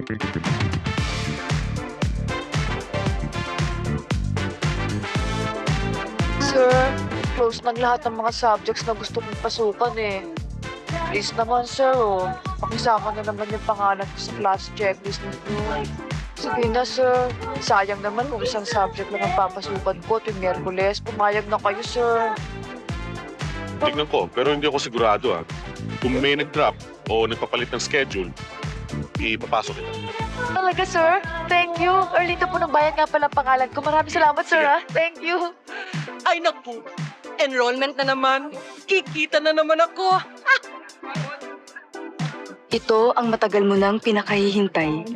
Sir, close man lahat ng mga subjects na gusto kong pasukan eh. Please naman, sir, oh. Pakisama na naman yung pangalan ko sa class checklist ninyo. Sige na, sir. Sayang naman kung isang subject lang ang papasukan ko tuwing Miyerkules. Pumayag na kayo, sir. Tignan ko, pero hindi ako sigurado Kung may nag-drop o nagpapalit ng schedule, ipapasok kita. Talaga, sir? Thank you. Erlita po ng bayan nga pala ang pangalan ko. Maraming salamat, sir, ha? Thank you. Ay naku, enrollment na naman. Kikita na naman ako. Ito ang matagal mo nang pinakahihintay.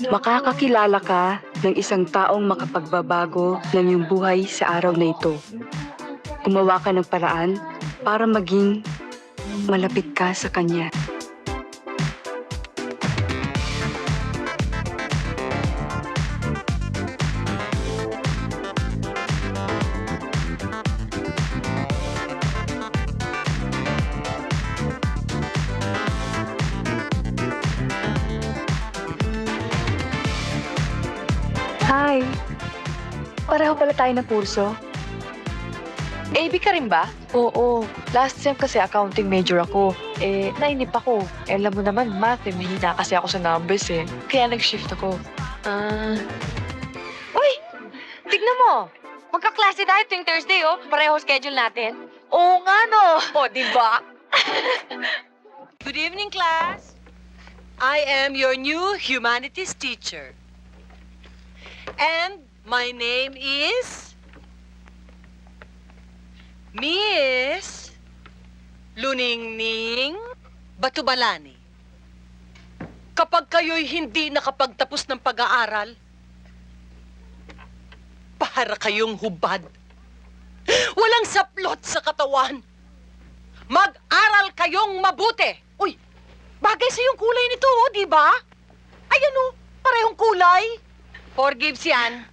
Makakakilala ka ng isang taong makapagbabago ng iyong buhay sa araw na ito. Gumawa ka ng paraan para maging malapit ka sa kanya. Hi! Pareho pala tayo ng kurso. AB ka rin ba? Oo. Last sem kasi accounting major ako. Nainip ako. Alam mo naman, math mahina kasi ako sa numbers Kaya nag-shift ako. Uy! Tignan mo! Magkaklase tayo tuwing Thursday, oh. Pareho schedule natin. Oo nga, no? O, di ba? Good evening, class. I am your new humanities teacher. And my name is Miss Luningning Batubalani. Kapag kayo'y hindi nakapagtapos ng pag-aaral, para kayong hubad. Walang saplot sa katawan. Mag-aral kayong mabuti. Uy, bagay sa yung kulay nito, di ba? Ayan parehong kulay. Forgives yan.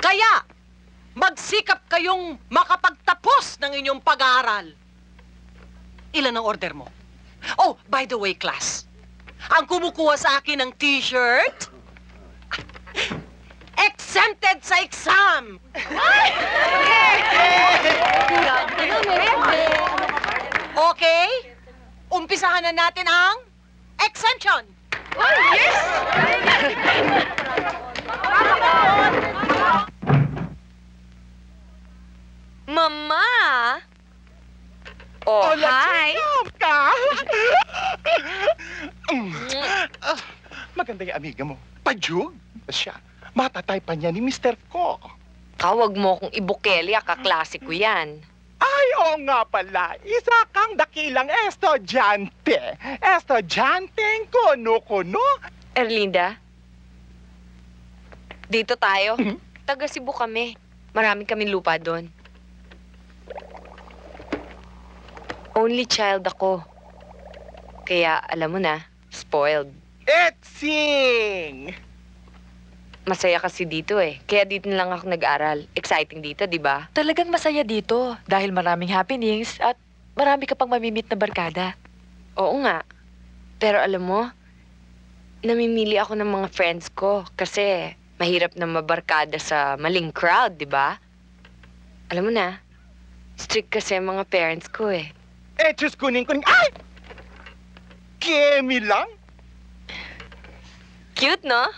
Kaya, magsikap kayong makapagtapos ng inyong pag-aaral. Ilan ang order mo? Oh, by the way, class. Ang kumukuha sa akin ng t-shirt, exempted sa exam! Okay? Umpisahan na natin ang exemption! Mama! Oh, hi! ka! Maganda yung amiga mo. Pajug? Siya. Matatay pa niya ni Mr. Ko. Tawag mo kung ibukeli, kaklase ko yan. Ay, oo nga pala. Isa kang dakilang estudyante. Estudyanteng kuno-kuno. Erlinda? Dito tayo. Taga Cebu kami. Marami kaming lupa doon. Only child ako. Kaya, alam mo na, spoiled. Etsing! Masaya kasi dito Kaya dito na lang ako nag-aral. Exciting dito, di ba? Talagang masaya dito dahil maraming happenings at marami ka pang mamimit na barkada. Oo nga. Pero alam mo, namimili ako ng mga friends ko kasi mahirap na mabarkada sa maling crowd, di ba? Alam mo na, strict kasi ang mga parents ko Diyos kuning-kuning. Ay! Kemi lang? Cute, no?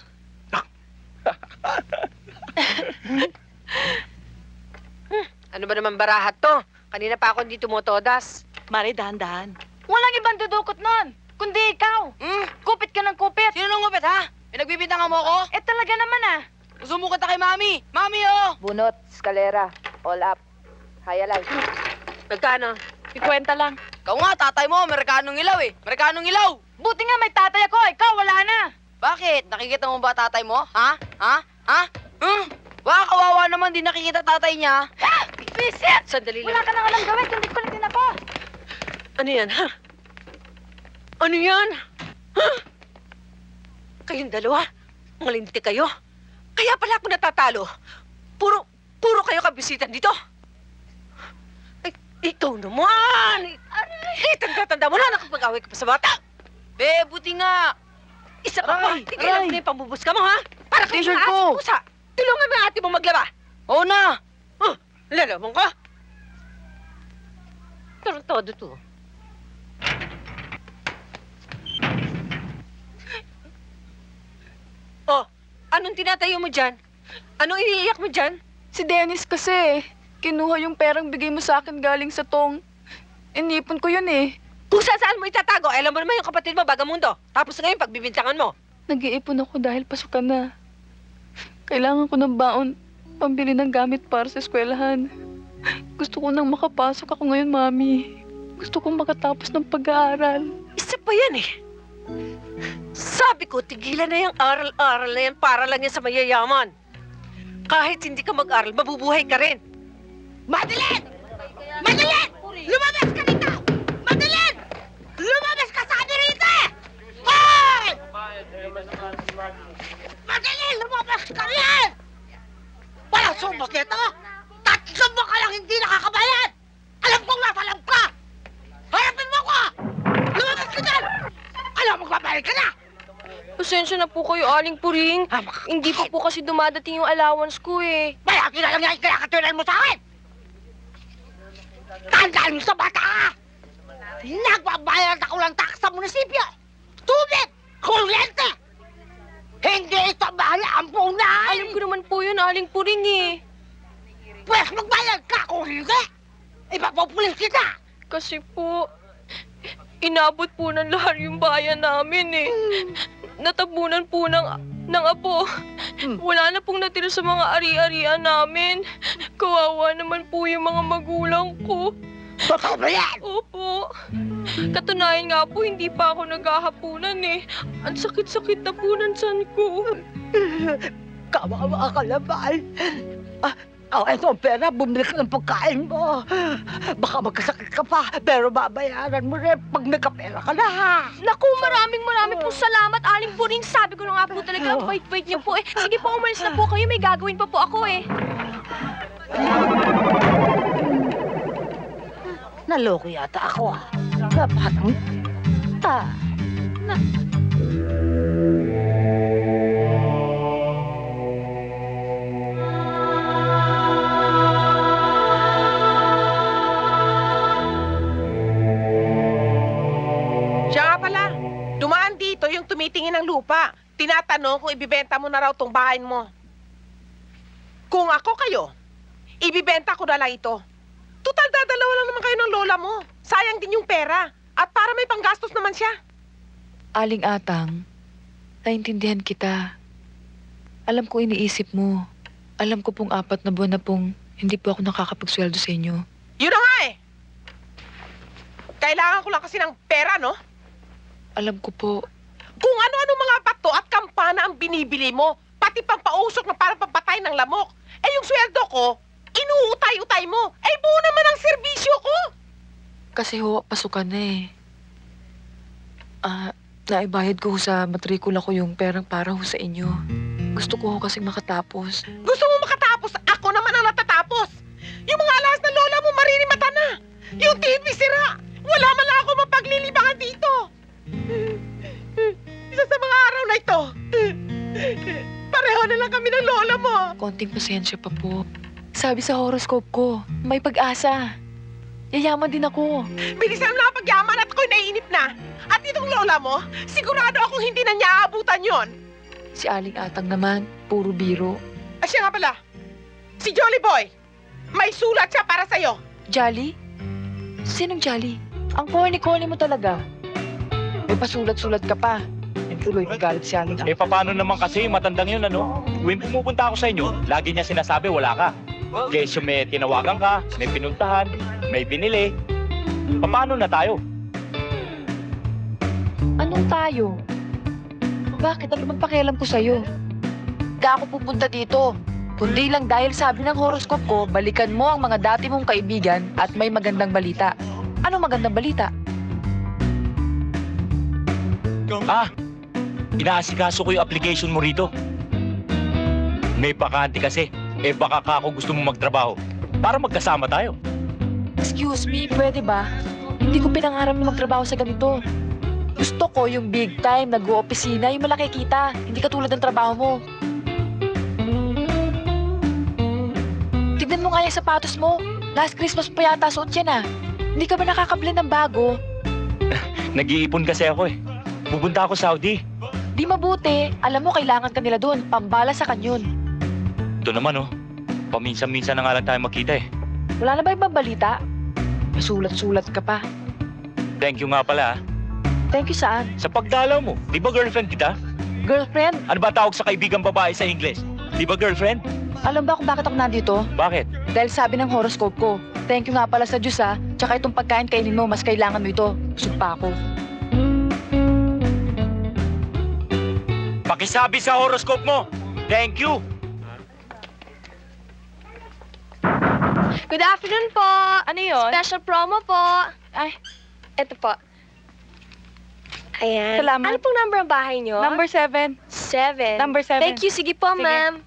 Ano ba naman barahat to? Kanina pa ako hindi tumutodas. Mari, dahan-dahan. Walang ibang dudukot nun, kundi ikaw. Kupit ka ng kupit. Sino nung ngupit, ha? Pinagbibintangan mo ako? Talaga naman Sumukat na kay Mami. Mami, oh! Bunot, skalera, all up, high alive. Nagkano? 50 lang. Ikaw nga, tatay mo, Amerikanong ilaw Amerikanong ilaw! Buti nga may tatay ako, ikaw wala na. Bakit? Nakikita mo ba tatay mo? Ha? Ha? Ha? Baka kawawa naman, di nakikita tatay niya. Visit! Sandali lang. Wala ka nang alam gawin, kundi kulit din ako. Ano yan, ha? Ano yan? Ha? Kayong dalawa, malindi kayo. Kaya pala ako natatalo. Puro kayo kabisitan dito. Ay, ikaw naman. Tanda-tanda mo na, nakapag-away ka pa sa bata. Be, buti nga. Isa ka pa! Aray! Tigilan mo na yung pambubuska mo, ha? Para kang T-shirt mga ko! asong pusa! Tulungan mo ang ate mo maglaba! Oo na! Lalabang ka? Pero todo to. Oh, anong tinatayo mo dyan? Anong iniiyak mo dyan? Si Dennis kasi, kinuha yung perang bigay mo sa akin galing sa tong. Inipon ko yun eh. Kung saan mo itatago, alam mo naman yung kapatid mo, Bagamundo. Tapos ngayon, pagbibintangan mo. Nag-iipon ako dahil pasukan na. Kailangan ko ng baon, pambili ng gamit para sa eskwelahan. Gusto ko nang makapasok ako ngayon, Mami. Gusto kong makatapos ng pag-aaral. Isa pa yan eh. Sabi ko, tigilan na yung aral-aral na yan para lang yan sa mayayaman. Kahit hindi ka mag-aral, mabubuhay ka rin. Madeline! Madeline! Lumabas ka rito! Madeline! Lumabas ka sa amin rito! Hoy! Madeline! Lumabas ka rin! Walang sumos nito! Tatlong mo ka lang hindi nakakabayad! Alam kong nasalam ka! Harapin mo ko! Lumabas ka dyan! Alam mo, magbabayad ka na! Pasensya na po kayo, Aling Puring. Hindi pa po kasi dumadating yung allowance ko eh. Malaki na lang yan, kaya katulan mo sa akin! Tandaan mo sa bata ka! Nagbabayad ako ng tax sa munisipyo! Tubig! Kuryente! Hindi ito mahal ang punan! Alam ko naman po yun, Aling Puring eh. Pwes magbayad ka kung hindi! Ipapupulis kita! Kasi po, inabot po ng lahar yung bayan namin eh. Natabunan po ng apo. Wala na pong natira sa mga ari-arian namin. Kawawa naman po yung mga magulang ko. Totoo ba yan? Opo. Katunayan nga po, hindi pa ako naghahapunan eh. Ang sakit-sakit na po ng tiyan ko. Kawawa ka naman! Ito ang pera, bumili ka ng pagkain mo. Baka magkasakit ka pa, pero babayaran mo rin pag nagkapera ka na, ha? Naku, maraming pong salamat, Aling Puring. Sabi ko na nga po talaga, ang bait-bait niyo po eh. Sige po, umalis na po kayo. May gagawin pa po ako eh. Naloko yata ako, ha? Napakatang... Siya nga pala, dumaan dito yung tumitingin ng lupa. Tinatanong kung ibibenta mo na raw tong bahay mo. Kung ako kayo, ibibenta ko na lang ito. Tutal, dadalawa lang naman kayo ng lola mo. Sayang din yung pera. At para may panggastos naman siya. Aling Atang, naintindihan kita. Alam ko iniisip mo. Alam ko pong 4 na buwan na pong hindi po ako nakakapagsweldo sa inyo. Yun na nga eh. Kailangan ko lang kasi ng pera, no? Alam ko po, Kung ano-ano mga bato at kampana ang binibili mo, pati pang pausok na para papatay ng lamok. Eh yung sweldo ko, inuutay-utay mo. Eh buo naman ang serbisyo ko. kasi ho, pasukan na eh. Naibayad ko ho sa matrikula ko yung perang para ho sa inyo. Gusto ko ho kasing makatapos. Gusto mo makatapos, ako naman ang natatapos. Yung mga alas na lola mo marinimata na. Yung TV sira. Wala man lang ako mapaglilibangan dito. Isa sa mga araw na ito, pareho na lang kami ng lola mo. Konting pasensya pa po. Sabi sa horoscope ko, may pag-asa. Yayaman din ako. Bilisan mo na ang pagyaman at ako'y naiinip na. At itong lola mo, sigurado akong hindi na niya aabutan yon. Si Aling Atang naman, puro biro. Siya nga pala, si Jolly Boy. May sulat siya para sa'yo. Jolly? Sinong Jolly? Ang corny-corny mo talaga. May pasulat-sulat ka pa. Yung tuloy kagalit si Aling Atang. Eh, paano naman kasi matandang yun, ano? Tuwing pumupunta ako sa inyo, lagi niya sinasabi wala ka. Kesyo may tinawagan ka, may pinuntahan, may binili. Paano na tayo? Anong tayo? Bakit? Ano bang pakialam ko sa'yo? Hindi ako pupunta dito. Kundi lang dahil sabi ng horoscope ko, balikan mo ang mga dati mong kaibigan at may magandang balita. Anong magandang balita? Inaasikaso ko yung application mo rito. May bakante kasi. Eh baka ka ako gusto mong magtrabaho. Para magkasama tayo. Excuse me, pwede ba? Hindi ko pinangarap na magtrabaho sa ganito. Gusto ko yung big time, nag-o-opisina, yung malaki kita. Hindi katulad ng trabaho mo. Tignan mo nga yung sapatos mo. Last Christmas pa yata suot yan ah. Hindi ka ba nakakabili ng bago? Nag-iipon kasi ako eh. Pupunta ako Saudi. Di mabuti. Alam mo, kailangan ka nila doon. Pambala sa kanyon. Ito naman oh. Paminsan-minsan na nga lang tayo makita eh. Wala na ba ibang balita? Masulat-sulat ka pa. Thank you nga pala ah. Thank you saan? Sa pagdalaw mo. Di ba girlfriend kita? Girlfriend? Ano ba tawag sa kaibigang babae sa English? Di ba girlfriend? Alam ba kung bakit ako nandito? Bakit? Dahil sabi ng horoscope ko. Thank you nga pala sa Diyos ha. Tsaka itong pagkain kainin mo, mas kailangan mo ito. Busog pa ako. Pakisabi sa horoscope mo. Thank you. Good afternoon po. Ano yun? Special promo po. Ay, Ito po. Ayan. Salamat. Ano pong number ang bahay nyo? number 7. 7. Number 7. Thank you. Sige po, Sige. ma'am.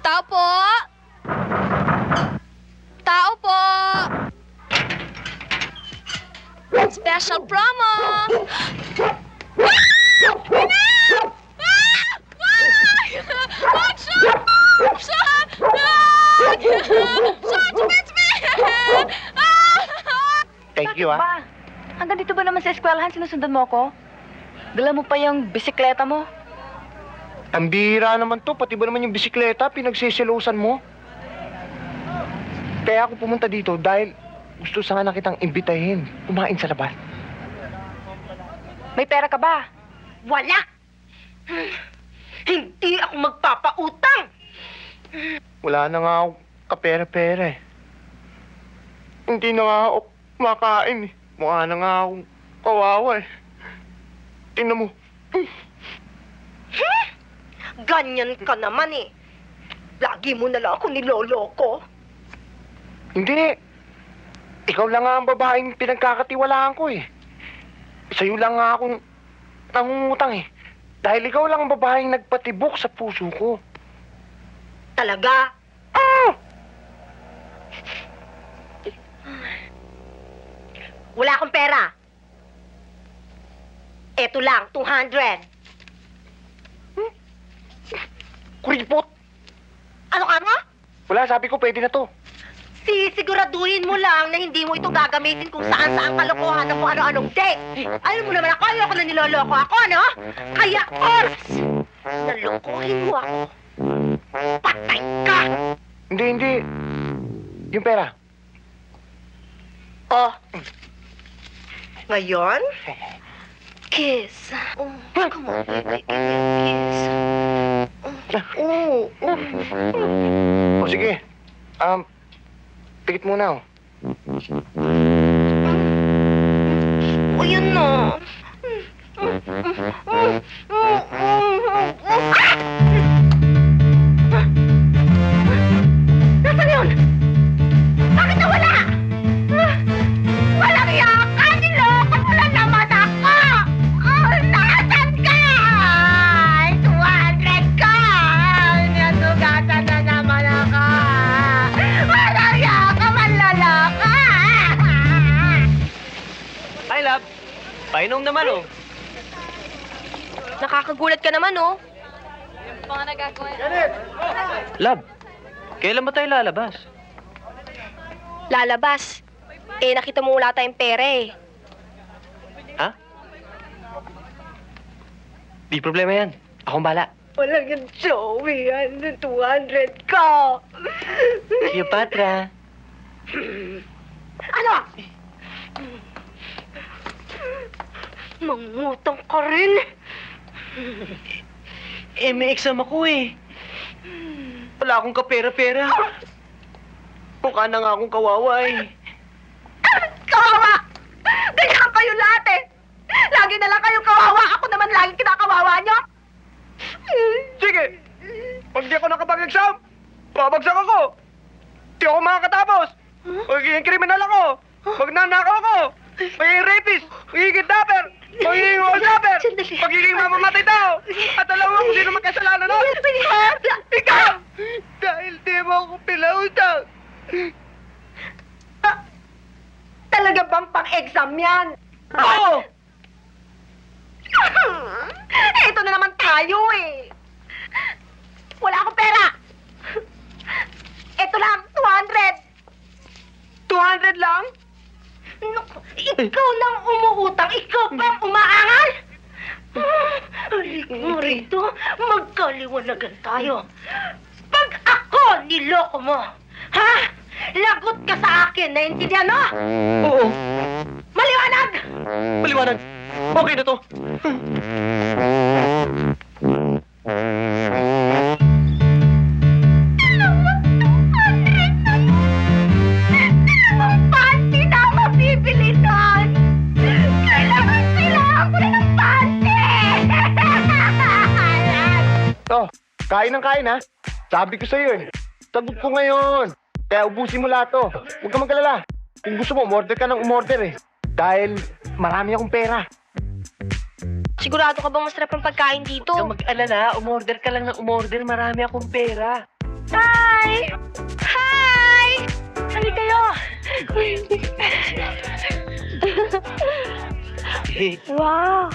Tao po! Tao po! Special promo! Thank you, Ba, hanggang dito ba naman sa eskwelahan sinusundan mo ako? Dala mo pa yung bisikleta mo. Ang bihira naman to, pati ba naman yung bisikleta, pinagsisilusan mo? Kaya ako pumunta dito dahil gusto sana kitang imbitahin, kumain sa labas. May pera ka ba? Wala! Hindi ako magpapautang! Wala na nga ako kapera-pera eh. Hindi na nga ako makain eh. Mukha na nga akong kawawa eh. Tingnan mo. Ganyan ka naman eh. Lagi mo na lang ako niloloko. Hindi. Ikaw lang nga ang babaeng pinagkakatiwalaan ko eh. Sa'yo lang nga akong nangungutang eh. Dahil ikaw lang ang babaeng nagpatibok sa puso ko. Talaga? Wala akong pera. Eto lang, 200. Kuripot! Ano ka nga? Wala, sabi ko pwede na to. Sisiguraduhin mo lang na hindi mo ito gagamitin kung saan-saan kalokohan o kung ano-anong date. Alam mo naman ako, ayoko na niloloko ako, ano? Kaya, oras! Nalokohin mo ako. Patay ka! Hindi. Yung pera. Oh. Ngayon? Kiss. Oh, come on, baby. Give me a kiss. O sige. Pikit muna oh. O, yun na. Nasaan yun? Bakit nawala? Walang yaka! Niloko mo lang naman ako! Nasaan ka? 200 ka! Nasugatan na naman ako! Walang yaka! Manlalaka! Hi, love. Painom naman, oh. Nakakagulat ka naman, oh. Love, kailan ba tayo lalabas? Lalabas. Eh, nakita mo wala tayong pera, eh. Ha? Di problema yan. Akong bala. Walang yung Joey, 200 ka! Cleopatra. Ano? Mangutang ka rin? Eh, may exam ako eh. Wala akong kapera-pera. Mukha na nga akong kawawa eh. Kawawa! Ganyan kayo lahat eh! Lagi na lang kayo kawawa! Ako naman lagi kinakawawa nyo! Sige! Pag di ako nakapag-exam, babagsak ako! Di ako makakatapos! Magiging kriminal ako! Magnanakaw ako! Magiging rapist! Magiging kidnapper! Magiging wallpaper! Sandali. Magiging mamamatay daw! At alam mo kung sino magkasalanan nun? Ikaw! Dahil di mo ako pinautang! Talaga bang pang-exam yan? Oo! Ito na naman tayo eh. Wala akong pera. Ito lang, 200. 200 lang? Naku, ikaw nang umuutang, ikaw pang umaangal. Halika mo rito, magkaliwanagan tayo. Pag ako niloko mo, ha? Lagot ka sa akin, naintindihan mo? Oo. Maliwanag! Maliwanag. Okay na to. Panty na ako bibili nun! Kailangan ko na ng panty! To, kain ng kain ha. Sabi ko sa'yo eh. Sagot ko ngayon. Kaya ubusin mo lahat to. Huwag ka mag-alala. Kung gusto mo, umorder ka ng umorder eh. Dahil marami akong pera. Sigurado ka bang masarap ang pagkain dito? Huwag mag-alala, umorder ka lang ng umorder. Marami akong pera. Hi! Hi! Halika kayo! Wow!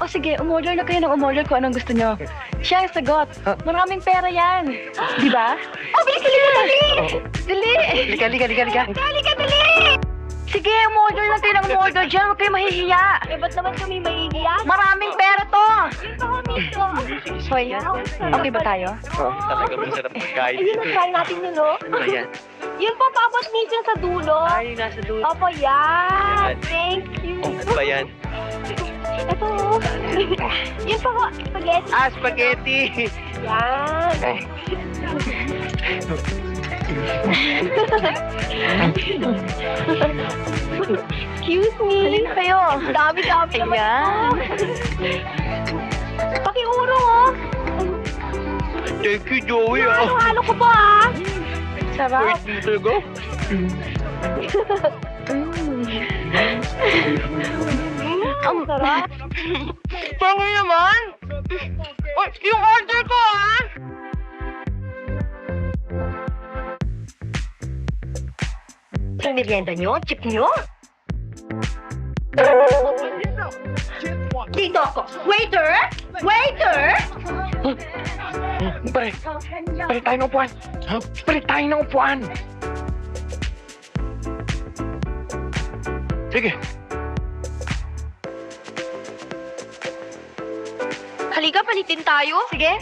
O sige, umorder na kayo ng umorder kung anong gusto nyo. Siya ang sagot. Maraming pera yan. Di ba? Oh, bilis, bilis, dali! Dali! Lika, lika, lika, lika. Halika, dali! Sige, umorder na kayo ng umorder dyan. Huwag kayo mahihiya. Eh, ba't naman kami mahihiya? Maraming pera to. Yung pa kami ito. Hoy, okay ba tayo? Talaga masarap pagkain. Ayun ang try natin yun, no? Ayan. Yun po, paabot minsan sa dulo. Ay, nasa dulo. Opo, yan. Thank you. Ano ba yan? Ito. Yun po, spaghetti. Ah, spaghetti! Yan. Excuse me. Kayo. Dami-dami naman. Ayan. Pakiurong, oh. Thank you, Joey. Halo-halo ko po, ah. Sarap. Wait, dito go. Ang sarap. Pangoy naman! Oy, yung order ko, ha? Yung merienda nyo, chip nyo. Dito ako. Waiter! Waiter! Pare, pare tayo ng upuan. Pare tayo ng upuan. Sige. Halika, palitin tayo. Sige.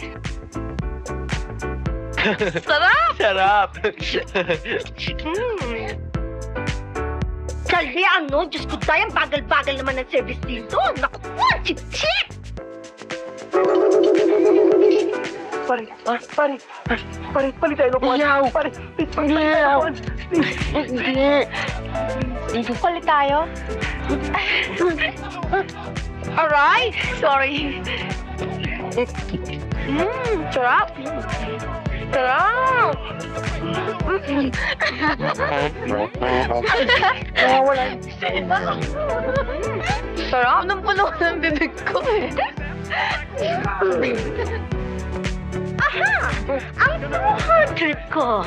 Sarap! Sarap! Dali, ano? Diyos ko tayo, ang bagal-bagal naman ng service dito. Naku po, chip-chip! Pare, pare tayo ng upuan. Yaw! Pare, yaw! Hindi. Palit tayo. Alright. Sorry. Sarap. Sarap. Wala. Sarap. Punong-puno ng bibig ko eh. Aha! Ang 200 ko!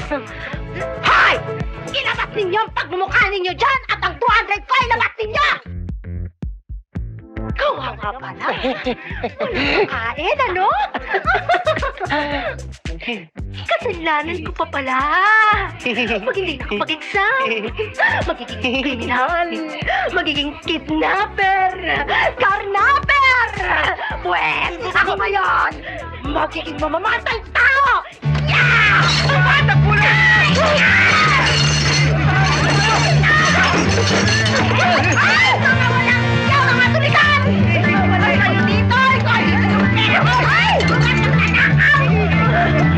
Hoy! Ilabas ninyo ang pagmumukha ninyo dyan at ang 200 ko ilabas ninyo! Kawawa pala. Walang kain, ano? Kasalanan ko pa pala. Pag hindi na ako mag-exam, magiging kriminal, magiging kidnapper, karnapper! Pwes, ako ngayon, magiging mamamatay tao! Yeah! Mata po na! Ay! Mga walang siya, mga tulikan! Wala kayo dito! Ikaw dito yung pera! Ay! Mga nanakaw!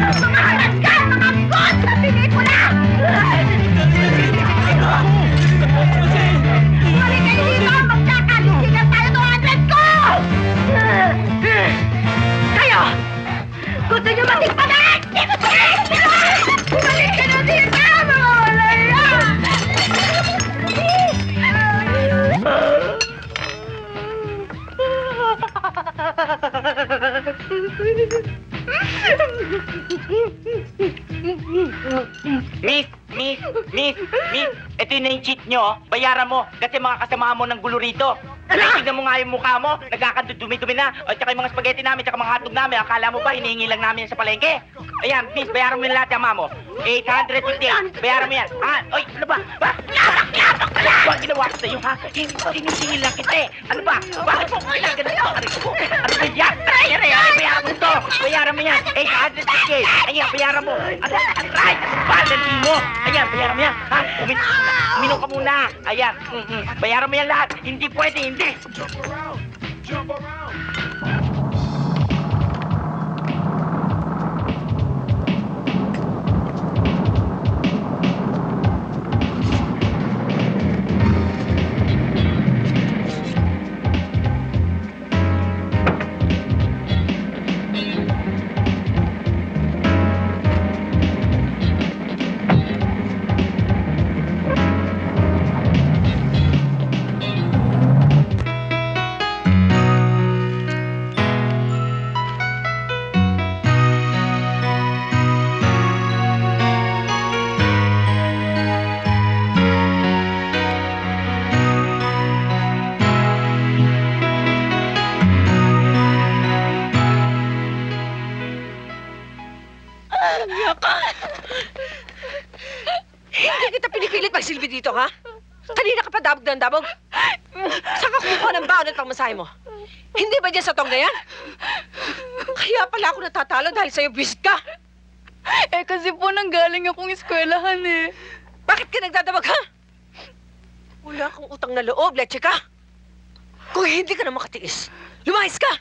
Mga haraskan! Mga bot! Sa pelikula! Balik kayo dito! Magkakalusigan tayo 200 ko! Kayo! Gusto nyo matikpanan! Balik kayo dito! Mga Miss, ito yun na yung cheat nyo. Bayaran mo kasi mga kasama mo ng gulo rito. Tignan mo nga yung mukha mo, nagkakadumi-dumi na. At saka yung mga spaghetti namin, tsaka mga hotdog namin. Akala mo ba hinihingi lang namin yan sa palengke? Ayan, miss, bayaran mo yung lahat, ama mo. 858, bayaran mo yan. Oy, ano ba? Yapak ka lang! Huwag ginawa ko sa'yo, ha? Hindi ko sinisingil lang kita eh. Ano ba? Bakit mo kailangan ganito? Ano ba yan? Bayaran mo to! Bayaran mo yan! 858! Ayan, bayaran mo! Aray! Balance mo! Ayan, bayaran mo yan! Ha? Uminom ka muna! Ayan, bayaran mo yan lahat! Hindi pwede, hindi! Hindi kita pinipilit magsilbi dito, ha? Kanina ka pa dabog ng dabog. Saan ka kumukuha ng baon at pangmasahe mo? Hindi ba dyan sa tong na yan? Kaya pala ako natatalo dahil sa'yo visit ka. Eh, kasi po nanggaling akong eskwelahan eh. Bakit ka nagdadabag, ha? Wala kang utang na loob, leche ka. Kung hindi ka na makatiis, lumayas ka!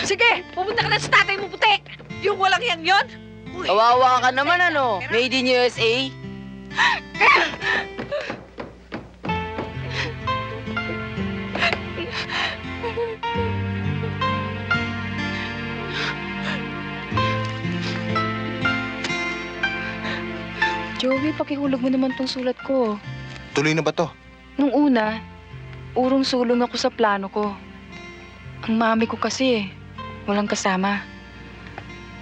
Sige, pumunta ka na sa tatay mo puti! Yung walang yan yon? Kawawa ka naman ano, made in USA. Joey, pakihulog mo naman tong sulat ko. Tuloy na ba to? Nung una, urong-sulong ako sa plano ko. Ang mami ko kasi, walang kasama.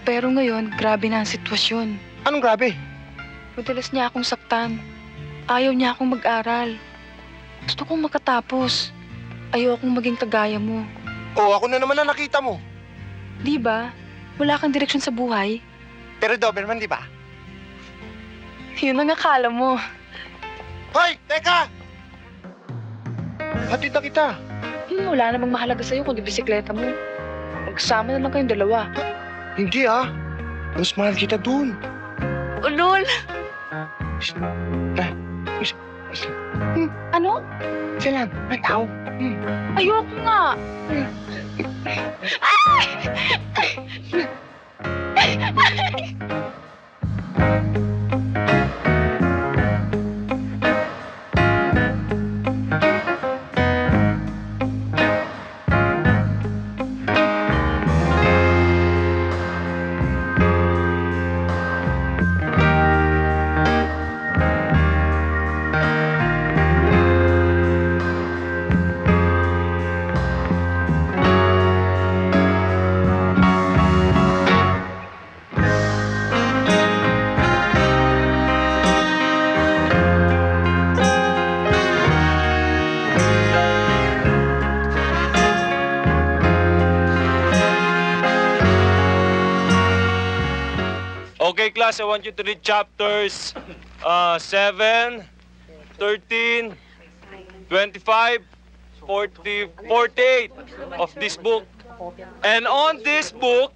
Pero ngayon, grabe na ang sitwasyon. Anong grabe? Madalas niya akong saktan. Ayaw niya akong mag-aral. Gusto kong makatapos. Ayaw akong maging kagaya mo. Oo, ako na naman na nakita mo. Di ba? Wala kang direksyon sa buhay. Pero Doberman, di ba? Yun ang akala mo. Hoy! Teka! Hatid na kita. Wala namang mahalaga sa'yo kundi bisikleta mo. Magsama na lang kayong dalawa. Hindi mas mahal kita dun. Ulol! Ano? Isa lang, may tao. Ayoko nga. Okay, class, I want you to read chapters 7, 13, 25, 40, 48 of this book. And on this book,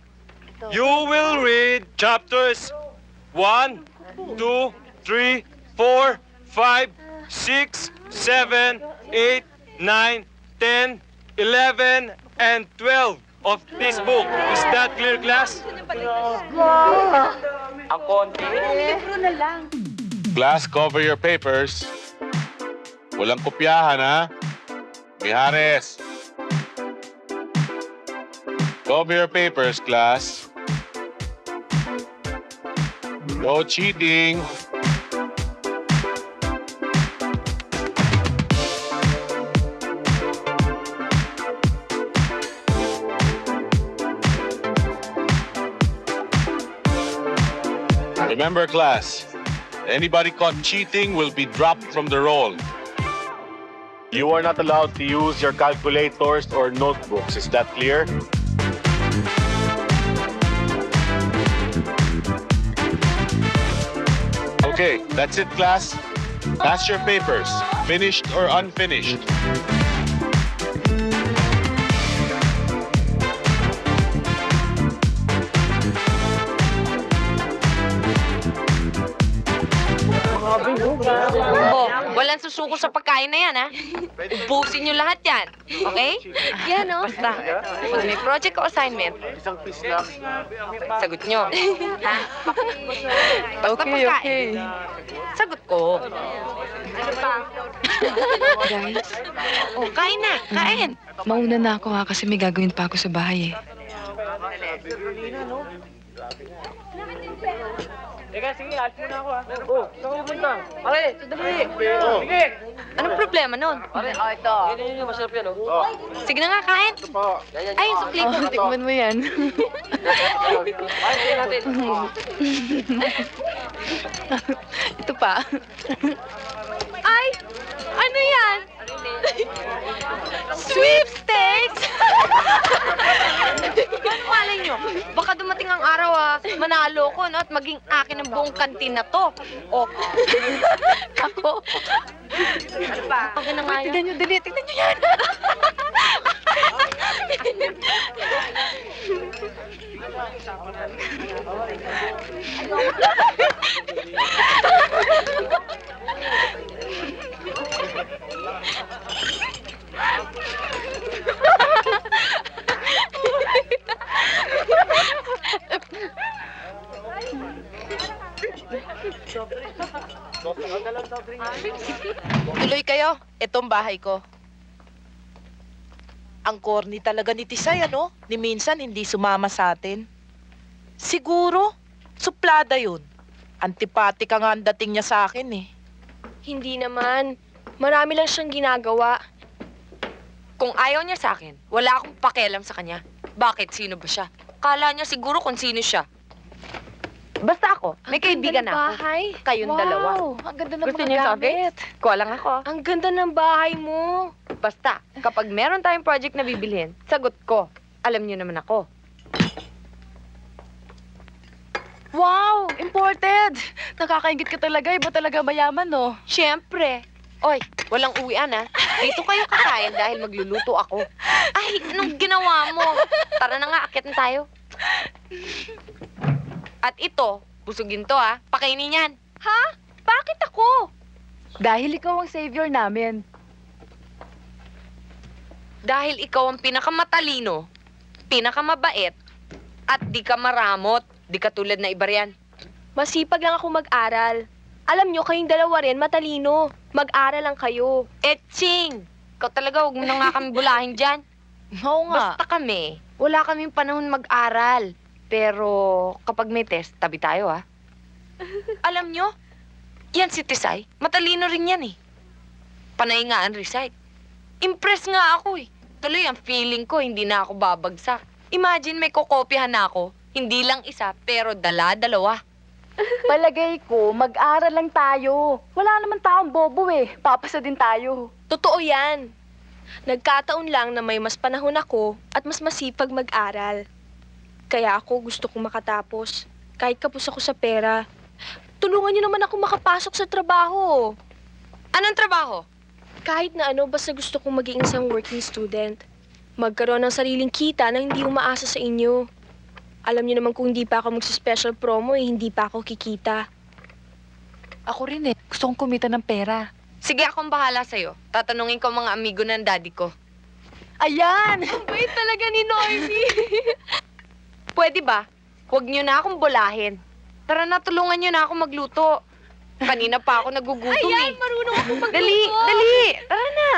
you will read chapters 1, 2, 3, 4, 5, 6, 7, 8, 9, 10, 11, and 12 of this book. Is that clear, class? Ang konti. Class, cover your papers. Walang kopyahan, ha? Mijares. Cover your papers, class. No cheating. Remember, class, anybody caught cheating will be dropped from the roll. You are not allowed to use your calculators or notebooks. Is that clear? Okay, that's it, class. Pass your papers, finished or unfinished. Oh, walang susuko sa pagkain na yan, ha? Ubusin niyo lahat yan. Okay? Yan, oh. Basta, pag may project o assignment, sagot niyo. Ha? Basta pagkain. Sagot ko. Guys, Oh, kain na. Kain. mauna na ako ha kasi may gagawin pa ako sa bahay eh. Anong problema nun? Sige na nga, kain. Ay, yung sukli ko. Tikman mo yan. Ito pa. Ay! Ano yan? Sweepstakes! Ano malay nyo? Baka dumating ang araw, manalo ko, no? At maging akin ang buong kantin na to. O, Ako? ano pa? Pag na nga Tignan nyo, dali. Tignan nyo yan. Tuloy kayo. Itong bahay ko. Ang corny talaga ni Tisay, ano? Ni minsan hindi sumama sa atin. Siguro, suplada yun. Antipatik nga ang dating niya sa akin eh. Hindi naman. Marami lang siyang ginagawa. Kung ayaw niya sa akin, wala akong pakialam sa kanya. Bakit? Sino ba siya? Kala niya siguro kung sino siya. Basta ako, may kaibigan ako. Kayong dalawa. Ang ganda ng Gusto mga niyo sa gamit. Kuha lang ako. Ang ganda ng bahay mo. Basta, kapag meron tayong project na bibilhin, sagot ko. Alam niyo naman ako. Wow! Imported! Nakakaingit ka talaga. Iba talaga mayaman, no? Siyempre. Oy, walang uwian, ha? Dito kayo kakain dahil magluluto ako. Ay, anong ginawa mo? Tara na nga, akit na tayo. At ito, busugin to, ha? Pakainin yan. Ha? Bakit ako? Dahil ikaw ang savior namin. Dahil ikaw ang pinakamatalino, pinakamabait, at di ka maramot. Di ka tulad na iba riyan. Masipag lang ako mag-aral. Alam nyo, kayong dalawa rin matalino. Mag-aral lang kayo. Etching! Ikaw talaga, huwag mo na nga kami bulahin dyan. Oo nga. Basta kami, wala kaming panahon mag-aral. Pero kapag may test, tabi tayo, ha? Alam nyo, yan si Tisay, matalino rin yan, eh. Panay nga ang recite. Impress nga ako, eh. Tuloy, ang feeling ko, hindi na ako babagsak. Imagine may kokopyahan na ako, hindi lang isa, pero dala-dalawa. Palagay ko, mag-aral lang tayo. Wala naman taong bobo eh. Papasa din tayo. Totoo yan. Nagkataon lang na may mas panahon ako at mas masipag mag-aral. Kaya ako gusto kong makatapos. Kahit kapos ako sa pera. Tulungan niyo naman ako makapasok sa trabaho. Anong trabaho? Kahit na ano, basta gusto kong maging isang working student. Magkaroon ng sariling kita na hindi umaasa sa inyo. Alam niyo naman kung hindi pa ako magsa-special promo, hindi pa ako kikita. Ako rin eh. Gusto kong kumita ng pera. Sige, akong bahala sa'yo. Tatanungin ko mga amigo ng daddy ko. Ayan! Ang bait talaga ni Normie. Pwede ba? Huwag niyo na akong bulahin. Tara na, tulungan niyo na ako magluto. Kanina pa ako nagugutom Ayan, eh. marunong ako magluto. Dali, dali! Tara na!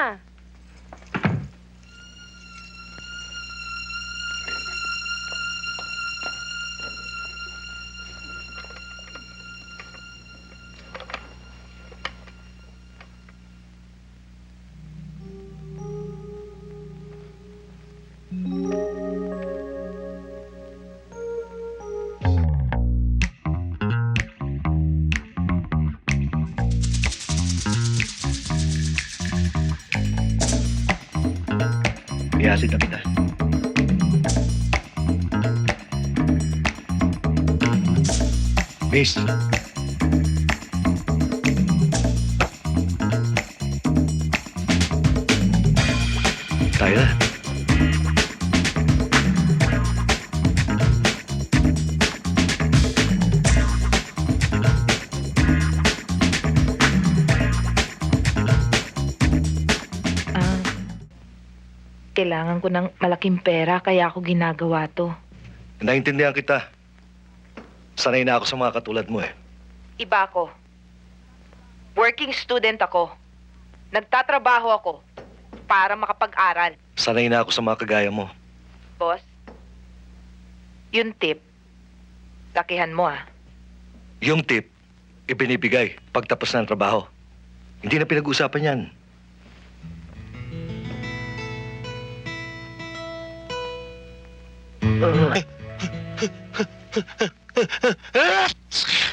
Ihatid na kita. Miss. Tayo na. Kailangan ko ng malaking pera kaya ako ginagawa to. Naintindihan kita. Sanay na ako sa mga katulad mo eh. Iba ako. Working student ako. Nagtatrabaho ako para makapag-aral. Sanay na ako sa mga kagaya mo. Boss, yung tip, lakihan mo ah. Yung tip, ibinibigay pagtapos ng trabaho. Hindi na pinag-usapan yan.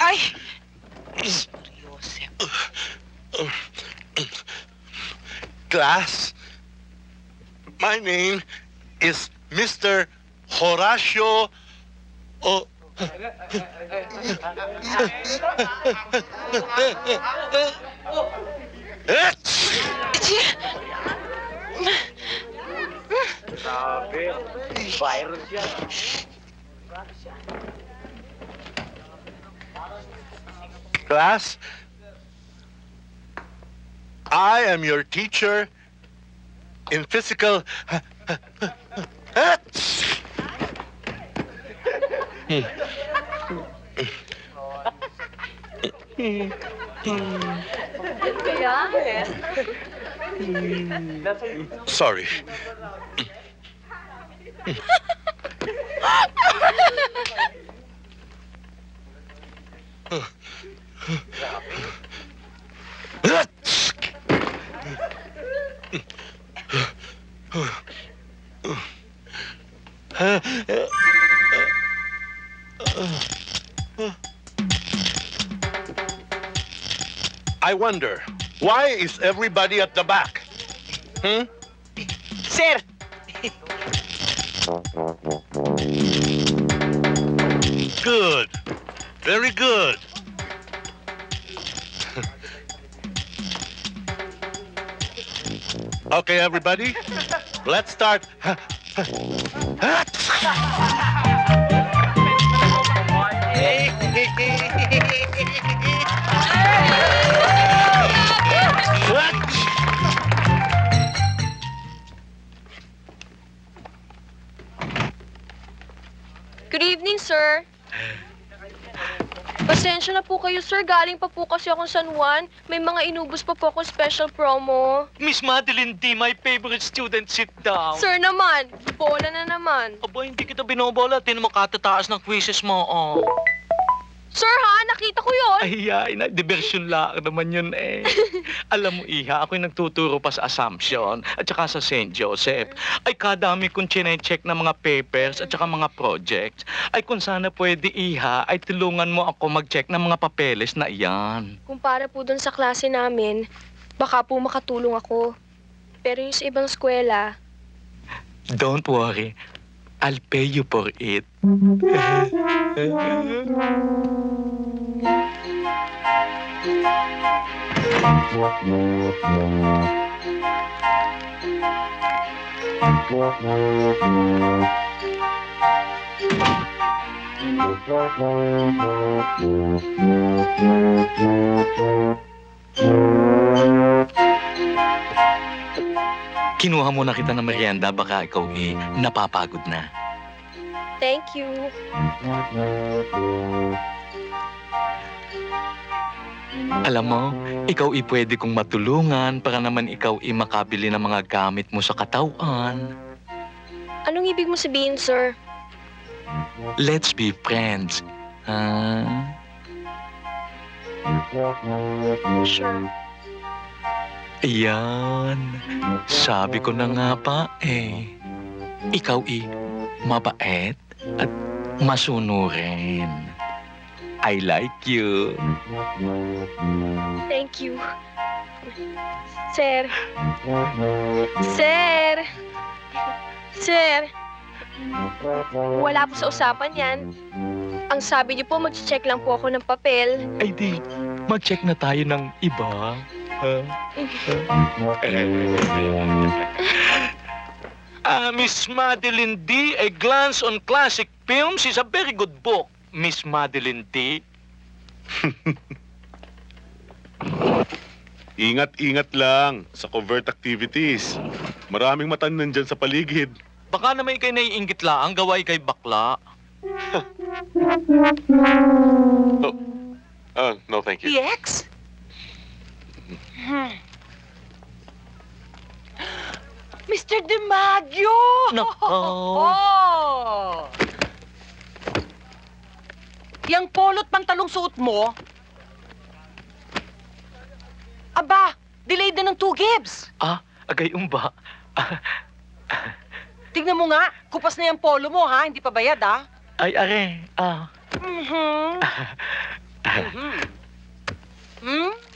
Ay! Class, my name is Mr. Horacio O... Virus yan. Class, I am your teacher in physical... Sorry. I wonder, why is everybody at the back? Sir! Good. Very good. Okay, everybody, let's start. Good evening, sir. Pasensya na po kayo, sir. Galing pa po kasi akong San Juan. May mga inubos pa po akong special promo. Miss Madeline D, my favorite student, sit down. Sir naman, bola na naman. Aba, hindi kita binobola. Tinan mo katataas ng quizzes mo, oh. Sir ha, nakita ko yun. Ay, diversion lang naman yun eh. Alam mo, Iha, ako'y nagtuturo pa sa Assumption at saka sa St. Joseph. Ay, kadami kong chine-check na mga papers at saka mga projects. Ay, kung sana pwede, Iha, ay tulungan mo ako mag-check ng mga papeles na iyan. Kumpara po dun sa klase namin, baka po makatulong ako. Pero yung sa ibang eskwela, Don't worry. I'll pay you for it. Kinuha mo na kita ng merienda, baka ikaw napapagod na. thank you. Alam mo, ikaw pwede kong matulungan para naman ikaw makabili ng mga gamit mo sa katawan. Anong ibig mo sabihin, sir? Let's be friends. Ha? Sure. Ayan. Sabi ko na nga pa eh. Ikaw mabait at masunurin. I like you. Thank you. Sir. Sir! Sir, wala po sa usapan yan. Ang sabi niyo po, mag-check lang po ako ng papel. Ay di, mag-check na tayo ng iba. Miss Madeline D. A Glance on Classic Films is a very good book, Miss Madeline D. Ingat-ingat lang sa covert activities. Maraming matan nandyan sa paligid. Baka naman ikay naiinggit lang, gaway kay bakla. No, thank you. PX? Mr. DiMaggio! Nako. Oh! Yang polo't pantalong suot mo, aba, delayed na ng 2 gigs. Agay umba. Tignan mo nga, kupas na yung polo mo ha, hindi pa bayad ha. Ay, are.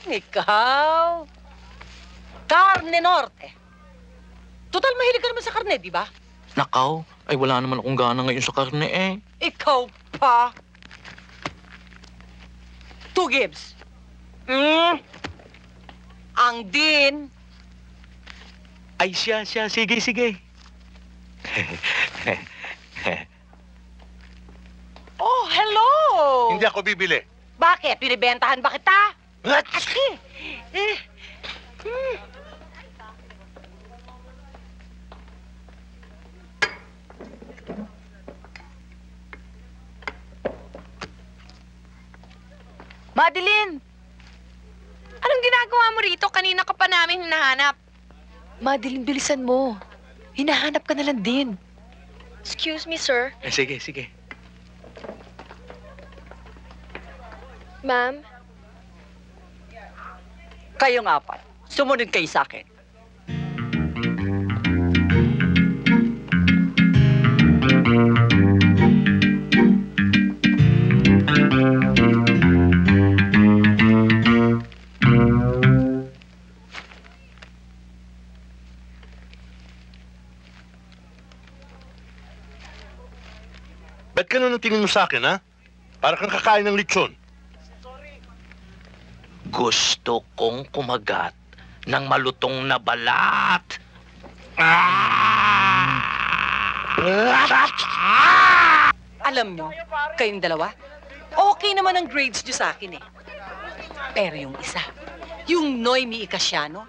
Ikaw. Carne Norte. Total, mahilig ka naman sa karne, di ba? Nakaw, ay wala naman akong gana ngayon sa karne eh. Ikaw pa. 2 gigs. Ang din. Ay siya, sige. Oh, hello! Hindi ako bibili. Bakit? Binibentahan ba kita? Madeline! Anong ginagawa mo rito? Kanina ka pa namin hinahanap. Madeline, bilisan mo. Hinahanap ka na lang din. Excuse me, sir. Sige. Ma'am, Kayong apat, sumunod kayo sa akin. Ba't ka na tingin mo sa akin, ha? Para kang kakain ng lechon. Gusto kong kumagat ng malutong na balat. Alam nyo, kayong dalawa, okay naman ang grades nyo sa akin eh. Pero yung isa, yung Noemi Icasiano,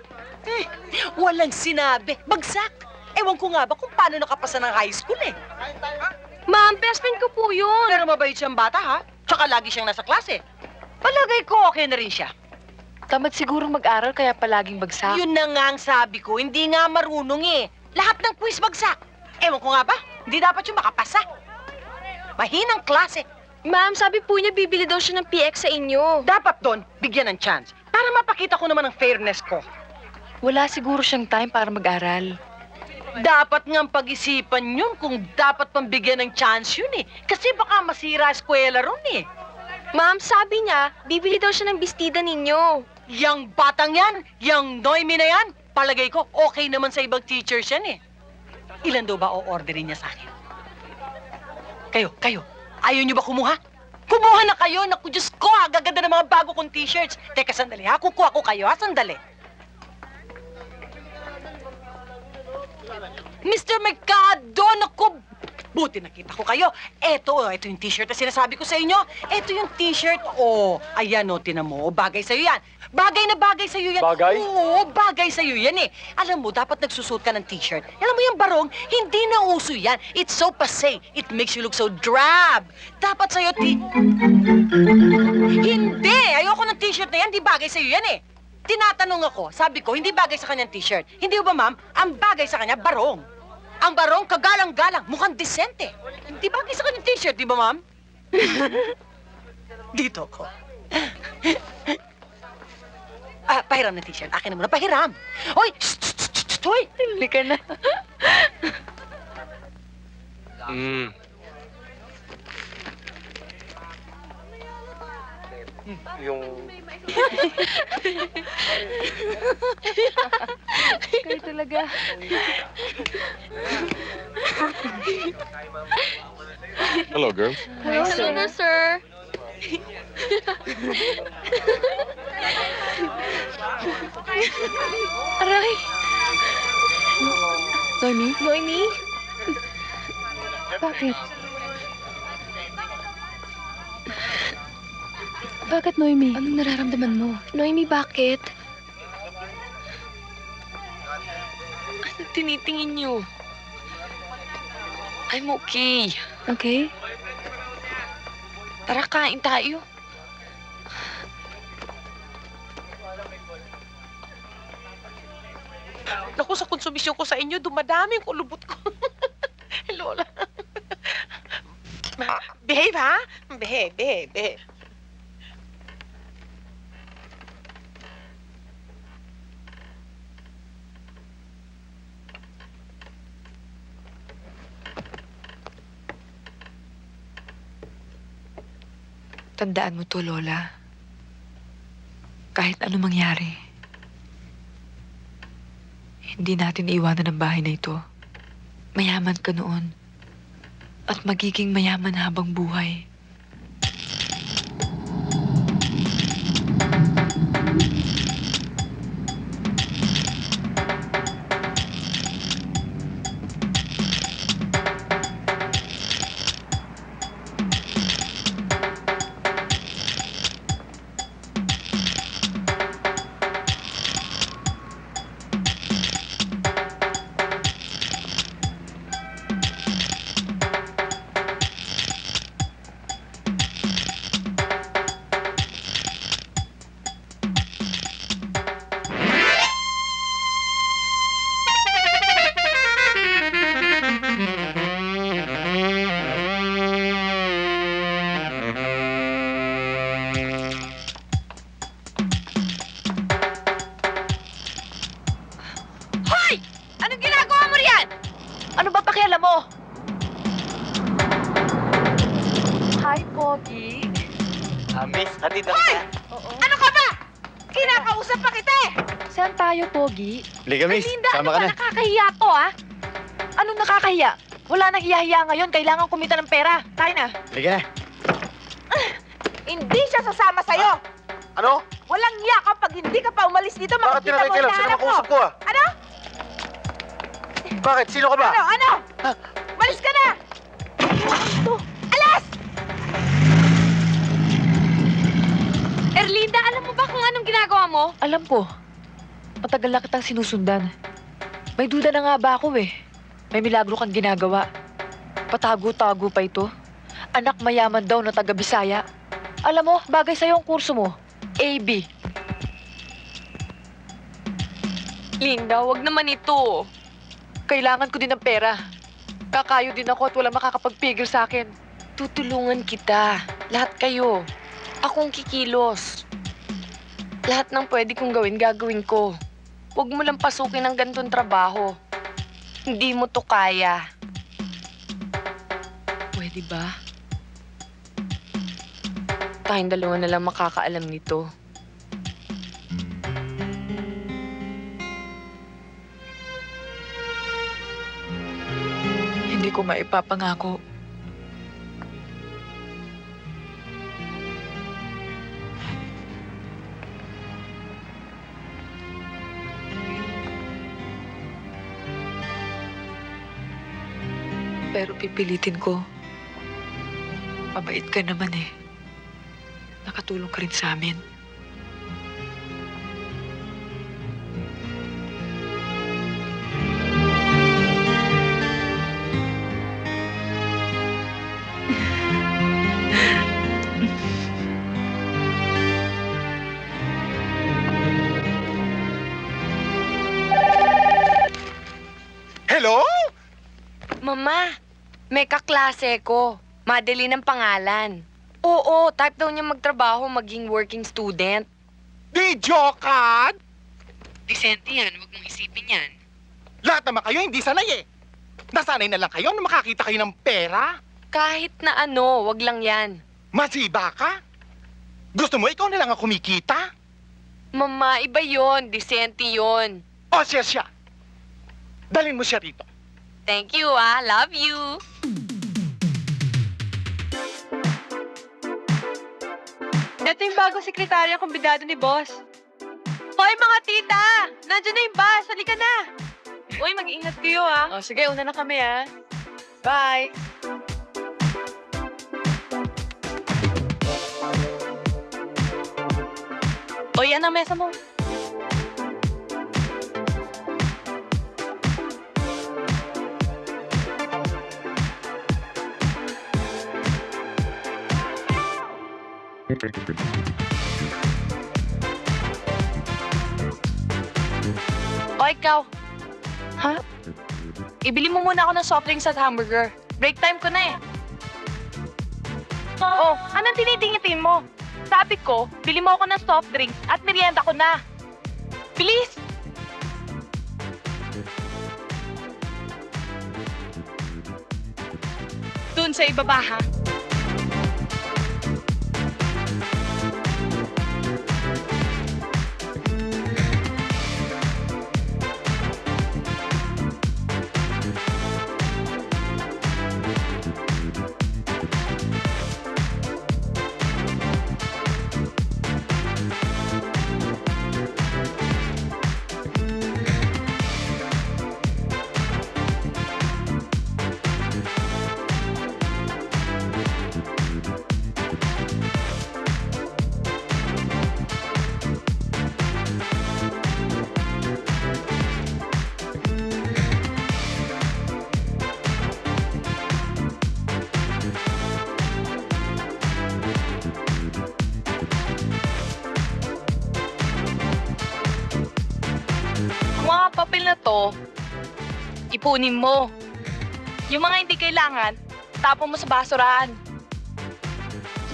walang sinabi, bagsak. Ewan ko nga ba kung paano nakapasa ng high school eh. ma'am, best friend ko po yun. Pero mabait siyang bata ha, tsaka lagi siyang nasa klase. Palagay ko okay na rin siya. Tamad sigurong mag-aral kaya palaging bagsak. Yun na nga ang sabi ko, hindi nga marunong eh. Lahat ng quiz bagsak. Ewan ko nga ba, hindi dapat yung makapasa. Mahinang klase. Ma'am, sabi po niya bibili daw siya ng PX sa inyo. Dapat doon, bigyan ng chance. Para mapakita ko naman ang fairness ko. Wala siguro siyang time para mag-aral. Dapat nga pag-isipan yun kung dapat pang bigyan ng chance yun eh. Kasi baka masira eskwela ron eh. Ma'am, sabi niya, bibili daw siya ng bestida ninyo. Yang batang yan, yang Noemi na yan, palagay ko okay naman sa ibang teachers yan eh. Ilan daw ba o-orderin niya sa akin? Kayo, ayaw niyo ba kumuha? Kumuha na kayo! Naku, Diyos ko, agaganda ng mga bago kong t-shirts. Teka, sandali ha, kukuha ko kayo ha, sandali. Mr. Mercado, naku, buti nakita ko kayo. Eto yung t-shirt na sinasabi ko sa inyo. Eto yung t-shirt, ayan tinan mo, bagay sa'yo yan. Bagay na bagay sa'yo yan. Bagay? Oo, bagay sa'yo yan eh. Alam mo, dapat nagsusuot ka ng t-shirt. Alam mo yung barong, hindi na uso yan. It's so passé. It makes you look so drab. Dapat sa'yo, Hindi! Ayoko ng t-shirt na yan, di bagay sa'yo yan eh. Tinatanong ako, sabi ko, hindi bagay sa kanyang t-shirt. Hindi ba, ma'am? Ang bagay sa kanya, barong. Ang barong, kagalang-galang, mukhang disente. Hindi bagay sa kanyang t-shirt, di ba, ma'am? Dito ko. Pahiram na t-shirt. Akin na muna, pahiram. Hoy! Hoy! Halika na. Yung... Kayo talaga. Hello, girls. Hello, sir. Aray! Noemi, Noemi? bakit? Bakit, Noemi? Anong nararamdaman mo? Noemi, bakit? Ano tinitingin niyo? I'm okay. Okay? Tara, kain tayo. Naku, sa konsumisyon ko sa inyo, dumadami yung kulubot ko. Lola. Behave, ha? Behave. Tandaan mo to, Lola. Kahit ano mangyari, hindi natin iiwanan ang bahay na ito. Mayaman ka noon. At magiging mayaman habang buhay. Anong ginagawa mo riyan? Ano ba pakialam mo? Hi, Pogi. Miss, hatid Hoy! Ano ka ba? Kinakausap pa kita eh! Saan tayo, Pogi? Liga, miss. Linda, ano Sama ka ba na. nakakahiya to, ha? Anong nakakahiya? Wala nang hiya-hiya ngayon. Kailangan kumita ng pera. Tayo na. Liga na. Hindi siya sasama sa'yo. Ano? Walang hiya kapag hindi ka pa umalis dito. Bakit Makikita mo tinatay ang Sino hinahanap mo. makausap ko ah? Ano? Bakit? Sino ka ba? Ano? Malis ka na! Alas! Erlinda, alam mo ba kung anong ginagawa mo? Alam ko. Matagal na kitang sinusundan. May duda na nga ba ako eh. May milagro kang ginagawa. Patago-tago pa ito. Anak mayaman daw na taga Bisaya. Alam mo, bagay sa'yo ang kurso mo. AB. Linda, wag naman ito. Kailangan ko din ng pera. Kakayo din ako at walang makakapagpigil sa akin. Tutulungan kita. Lahat kayo. Akong kikilos. Lahat ng pwede kong gawin, gagawin ko. Huwag mo lang pasukin ng ganitong trabaho. Hindi mo to kaya. Pwede ba? Tayong dalawa na lang makakaalam nito. Hindi ko maipapangako. Pero pipilitin ko. Mabait ka naman eh. Nakatulong ka rin sa amin. Hello? Mama, may kaklase ko. Madeline ang pangalan. Oo, type daw niya magtrabaho maging working student. Di joke! Decente yan, huwag mong isipin yan. Lahat naman kayo hindi sanay eh. Nasanay na lang kayo na makakita kayo ng pera. Kahit na ano, wag lang yan. Masiba ka? Gusto mo, ikaw na lang ang kumikita? Mama, iba yon, disente yon. O siya. Dalhin mo siya rito. Thank you, love you. Ito yung bagong sekretarya kumbidado ni boss. Hoy, mga tita! Nandiyan na yung bus. Halika na. Uy, mag-ingat kayo, Oh, sige, una na kami, Bye! O, yan ang mesa mo. O, ikaw. Ha? Ibili mo muna ako ng soft drinks at hamburger. Break time ko na eh. Oh, anong tinitingitin mo? Sabi ko, bili mo ako ng soft drinks at merienda ko na. Bilis! Doon sa ibaba, ha? Mga papel na to, ipunin mo. Yung mga hindi kailangan, tapon mo sa basurahan.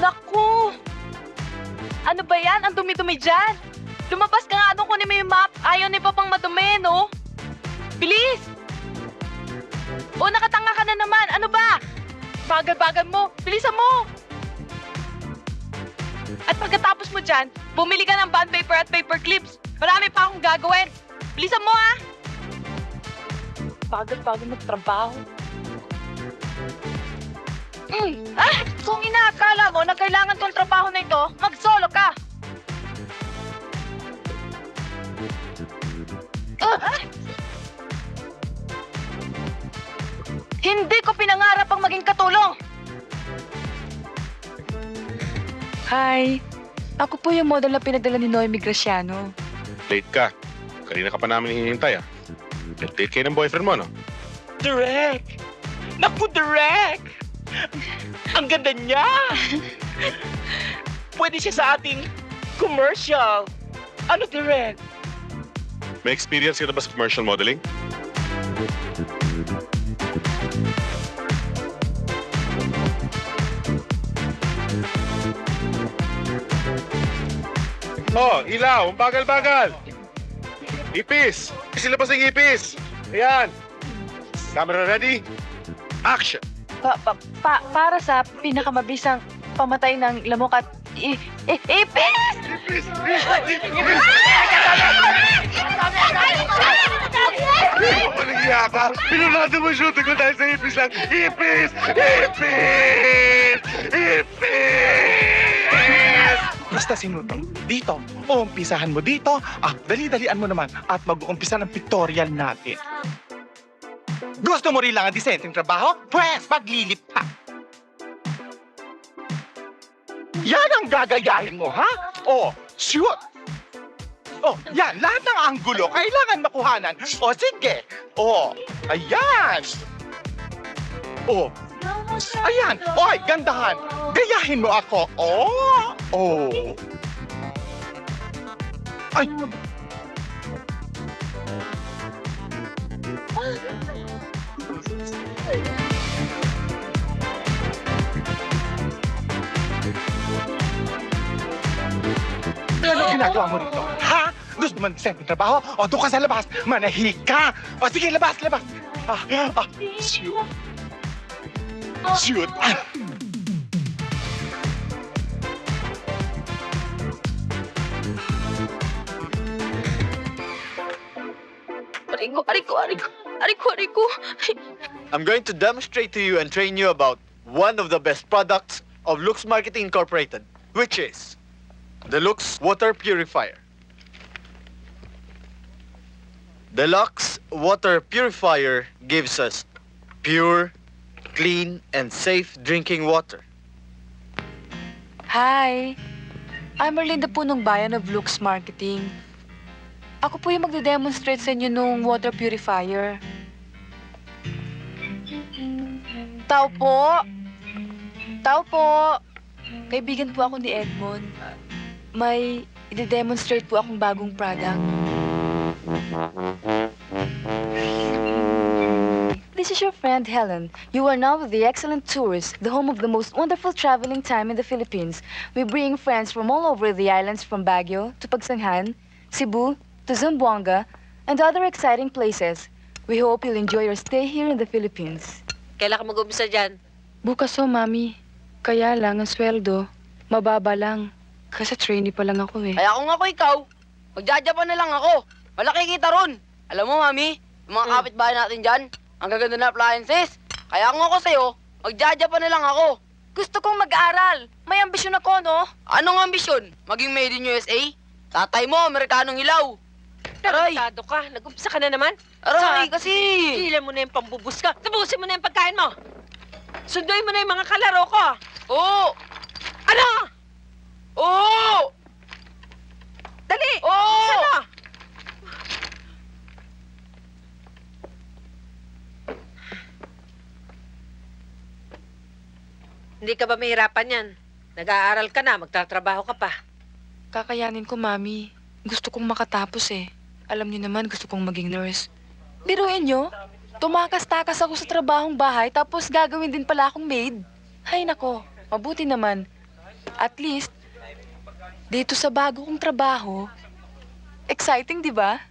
Naku! Ano ba yan? Ang dumi-dumi dyan. Lumabas ka nga doon, kunin mo yung map. Ayaw ni Papang madumi, no? Bilis! O, nakatanga ka na naman. Ano ba? Bagal-bagal mo. Bilisan mo! At pagkatapos mo dyan, bumili ka ng bond paper at paper clips. Marami pa akong gagawin. Bilisan mo, ha? Bagal-bagal magtrabaho. Kung inaakala mo na kailangan tong trabaho na ito, mag-solo ka! Hindi ko pinangarap ang maging katulong! Hi. Ako po yung model na pinadala ni Noemi Graciano. Late ka. Kanina ka pa namin hinihintay, Date kayo ng boyfriend mo, no? Direk! Naku, Direk! Ang ganda niya! Pwede siya sa ating commercial. Ano, Direk? May experience ka na ba sa commercial modeling? Oh, ilaw! Ang bagal-bagal! Ipis! Isilabas ang ipis! Ayan! Camera ready? Action! Para sa pinakamabisang pamatay ng lamok at ipis! Walang iya ka! Pinulado mo shooting ko dahil sa ipis lang! Ipis! Ipis! Ipis! Basta sinutong dito. Uumpisahan mo dito. Dali-dalian mo naman. At mag-uumpisa ng pictorial natin. Gusto mo rin lang ang disenteng trabaho? Pwes, maglilip ka. Yan ang gagayahin mo, ha? Oh, shoot! Oh, yan. Lahat ng anggulo kailangan makuhanan. Oh, sige. Oh, ayan. Oh, ayan. Oy, gandahan. Gayahin mo ako. Oh, oh. Ay. Ano ginagawa mo rito? Ha? Gusto mo ng trabaho? O, doon ka sa labas. Manahig ka. O, sige, labas. Shoot. Shoot. Ariko. I'm going to demonstrate to you and train you about one of the best products of Lux Marketing Incorporated, which is the Lux Water Purifier. The Lux Water Purifier gives us pure, clean, and safe drinking water. Hi! I'm Erlinda po ng bayan of Lux Marketing. Ako po yung magde-demonstrate sa inyo nung water purifier. Tao po! Kaibigan po ako ni Edmond. May ide-demonstrate po akong bagong product. This is your friend Helen. You are now with the Excellent Tours, the home of the most wonderful traveling time in the Philippines. We bring friends from all over the islands, from Baguio to Pagsanghan, Cebu to Zamboanga, and other exciting places. We hope you'll enjoy your stay here in the Philippines. Kailan ka mag-umpisa dyan? Bukas ho, Mami. Kaya lang, ang sweldo, mababa lang. Kasi trainee pa lang ako eh. Kaya kung ako ikaw, magjajapan na lang ako. Malaki kita ron. Alam mo, Mami, yung mga kapitbahay natin dyan, ang gaganda na appliances. Kaya kung ako sa'yo, magjajapan na lang ako. Gusto kong mag-aral. May ambisyon ako, no? Anong ambisyon? Maging made in USA? Tatay mo, Amerikanong hilaw. Tarantado ka. Nag-umpisa ka na naman? Aray, kasi... Tigilan mo na yung pambubus ka. Tapusin mo na yung pagkain mo. Sunduin mo na yung mga kalaro ko. Oo! Ano? Oo! Dali! Oo! Sana? Hindi ka ba mahirapan yan? Nag-aaral ka na, magtatrabaho ka pa. Kakayanin ko, Mami. Gusto kong makatapos eh. Alam niyo naman, gusto kong maging nurse. Biruin niyo, tumakas-takas ako sa trabahong bahay tapos gagawin din pala akong maid. Hay nako, mabuti naman. At least, dito sa bago kong trabaho, exciting, di ba?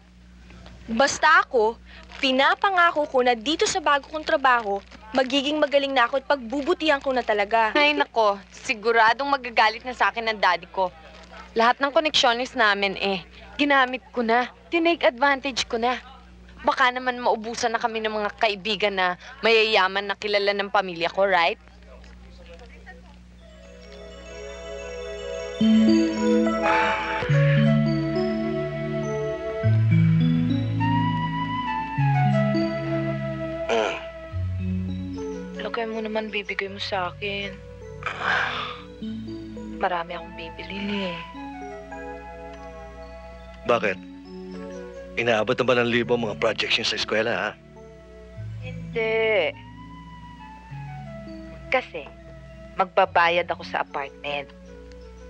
Basta ako, pinapangako ko na dito sa bago kong trabaho, magiging magaling na ako at pagbubutihan ko na talaga. Ay nako, siguradong magagalit na sa akin ng daddy ko. Lahat ng connectionist namin ginamit ko na. Tinake advantage ko na. Baka naman maubusan na kami ng mga kaibigan na mayayaman na kilala ng pamilya ko, right? Lagay mo naman bibigay mo sa akin. Marami akong bibilin eh. Bakit? Inaabot na ba ng libo mga projects niyo sa eskwela, ha? Hindi. Kasi, magbabayad ako sa apartment.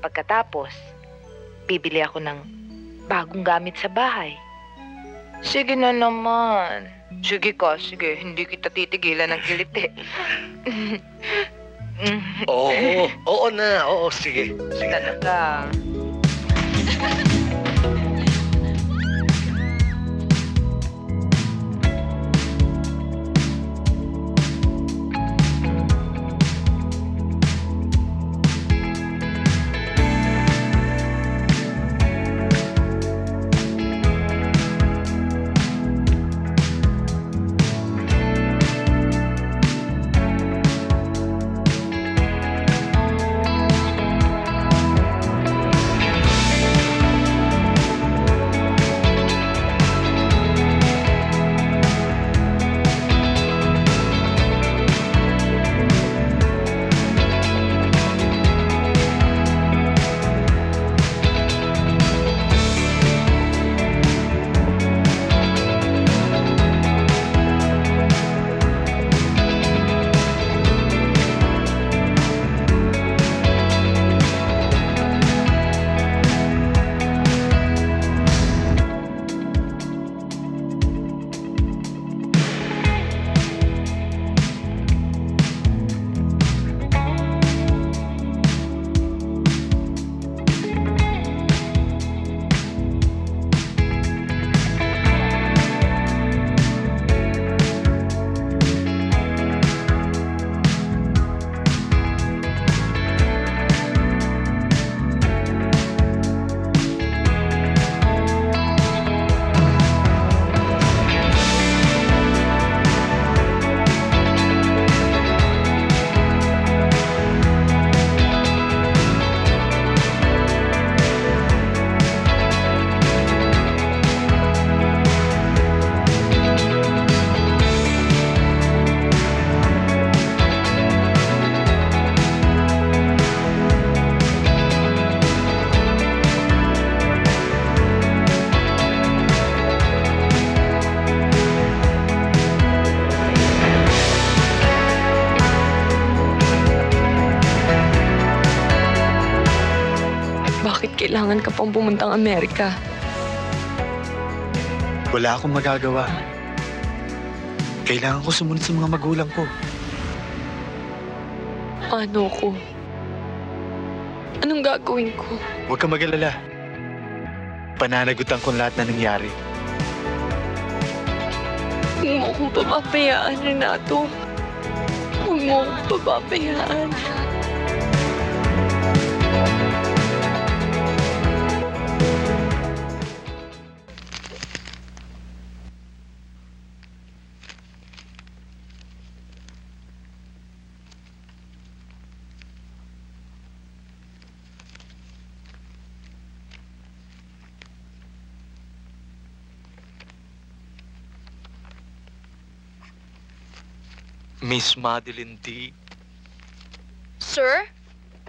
Pagkatapos, bibili ako ng bagong gamit sa bahay. Sige na naman. Sige ka, sige. Hindi kita titigilan ng kilit eh. Oo na. Oo, sige. Sige na. Talaga. Bakit kailangan ka pang pumuntang Amerika? Wala akong magagawa. Kailangan ko sumunod sa mga magulang ko. Paano ko? Anong gagawin ko? Huwag kang mag-alala. Pananagutan ko lahat na nangyari. Huwag mo akong pababayaan, Renato. Huwag mo akong pababayaan. Miss Madeline D., Sir?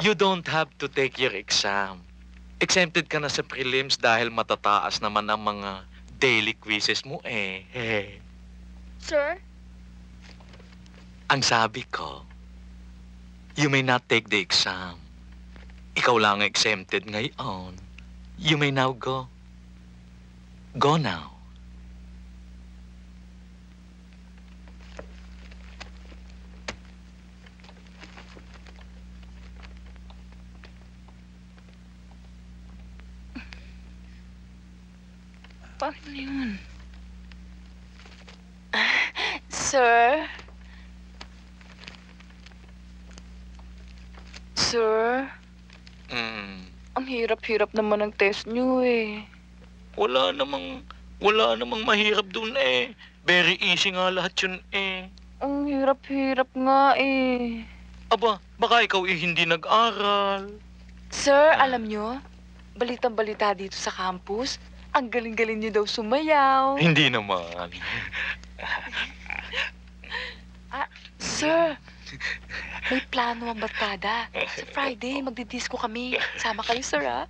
you don't have to take your exam. Exempted ka na sa prelims dahil matataas naman ang mga daily quizzes mo eh. Sir? Ang sabi ko, you may not take the exam. Ikaw lang ang exempted ngayon. You may now go. Go now. Paano yun? Sir? Sir? Ang hirap-hirap naman ng test niyo eh. Wala namang mahirap dun eh. Very easy nga lahat yun eh. Ang hirap-hirap nga eh. Aba, baka ikaw hindi nag-aral. Sir, alam niyo, balitang-balita dito sa campus, ang galing-galing niyo daw sumayaw. Hindi naman. Sir, may plano ang barkada. Sa Friday, magdi-disco kami. Sama kayo, sir, ah?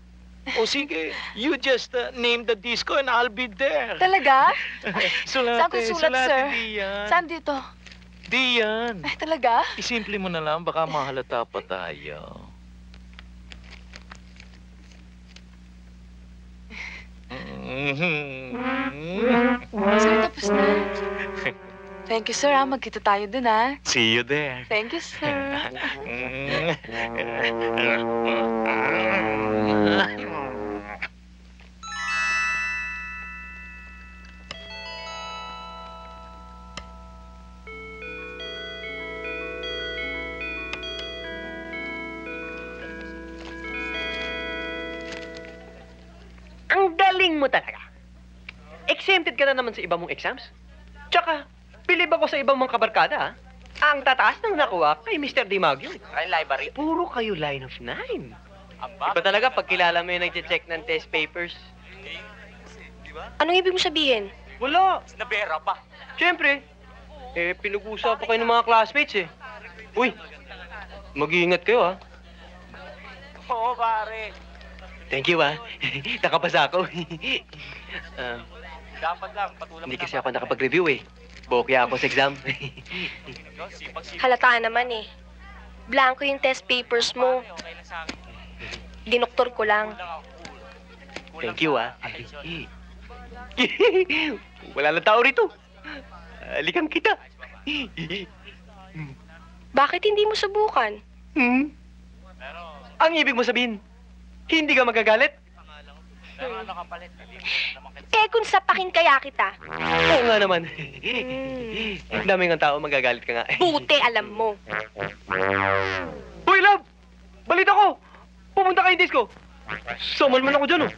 O sige, you just name the disco and I'll be there. Talaga? Sulate, Saan ko sulat, sir? Diyan. Saan dito? Diyan. Ay, talaga? Isimple mo na lang, baka mahalata pa tayo. Sir, tapos na. Thank you, sir, ah. Magkita tayo dun, ah. See you there. Thank you, sir. Ang galing mo talaga. Exempted ka na naman sa iba mong exams. Tsaka, bilib ako sa ibang mga kabarkada, ha? Ang tataas ng nakuha kay Mr. Dimagyo. Ay, library. Puro kayo line of 9. Iba talaga pag kilala mo yung nag-check ng test papers. Anong ibig mo sabihin? Wala. Nabera pa. Siyempre. Pinag-uusapan kayo ng mga classmates, eh. Uy, mag-iingat kayo, ha? Oo, pare. Thank you, ha. Nakapasa ako. Dapat lang, patulang. Hindi kasi ako nakapag-review, eh. Bokya ako sa exam. Halata naman eh. Blanco yung test papers mo. Dinoktor ko lang. Thank you, ha. Wala lang tao rito. Alikan kita. Bakit hindi mo subukan? Ang ibig mo sabihin, hindi ka magagalit? Eh, kung sapakin kaya kita. Oo nga naman. Ang daming ang tao, magagalit ka nga. Buti alam mo. Uy, love! Balita ko! Pupunta kayo disco. Sumal man ako dyan, oh.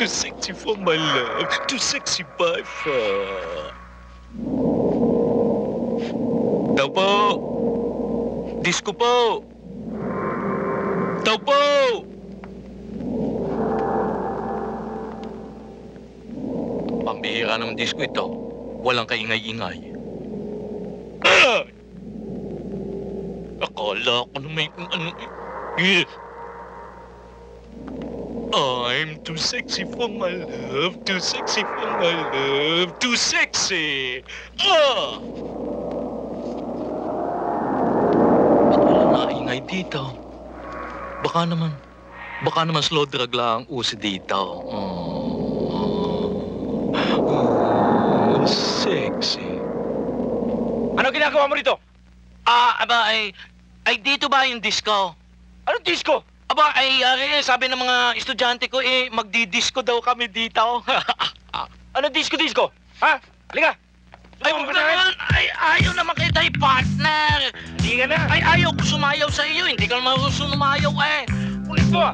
Too sexy for my love. Too sexy by far. Tao po! Disco po! Tao po! Pambihira ng disco ito. Walang kaingay-ingay. Ah! Akala ko na may kung ano... I'm too sexy for my love, too sexy for my love, too sexy! Ah! Ba't walang naingay dito? Baka naman slow drug lang ang uso dito. Sexy. Ano ginagawa mo rito? Ay dito ba yung disco? Anong disco? Sabi ng mga estudyante ko, magdi-disco daw kami dito. Ano disco? Ha? Halika! Ay, ayaw naman kayo tayo, partner. Hindi ka na. Ay, ayaw ko sumayaw sa iyo. Hindi ka naman gusto sumayaw eh. Ulit mo!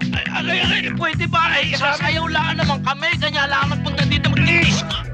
Pwede ba? Sasayaw lang naman kami. Kanya lang punta dito magdi-disco.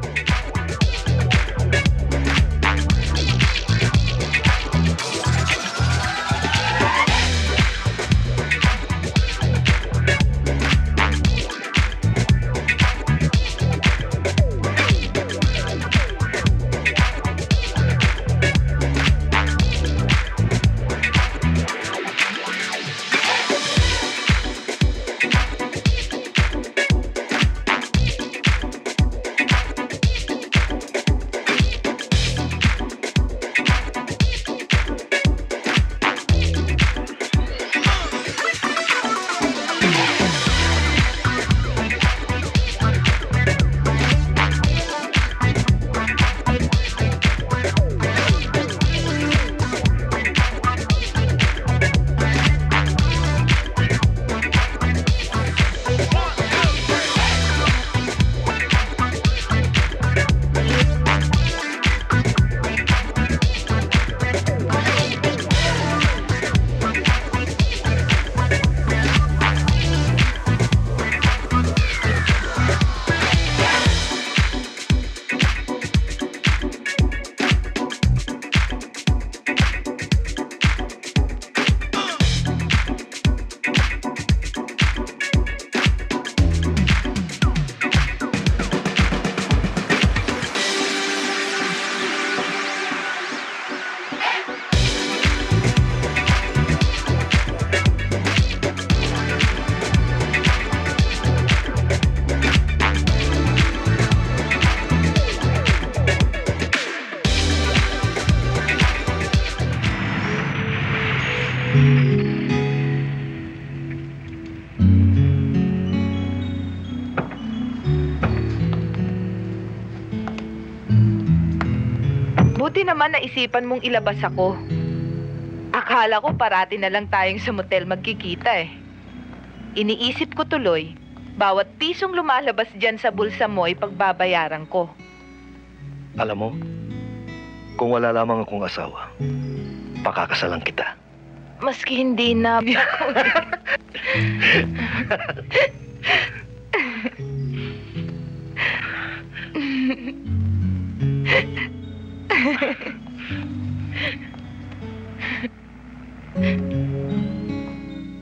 Buti naman naisipan mong ilabas ako. Akala ko parati na lang tayong sa motel magkikita eh. Iniisip ko tuloy, bawat pisong lumalabas dyan sa bulsa mo ay pagbabayaran ko. Alam mo, kung wala lamang akong asawa, pakakasalan kita. Maski hindi na ako.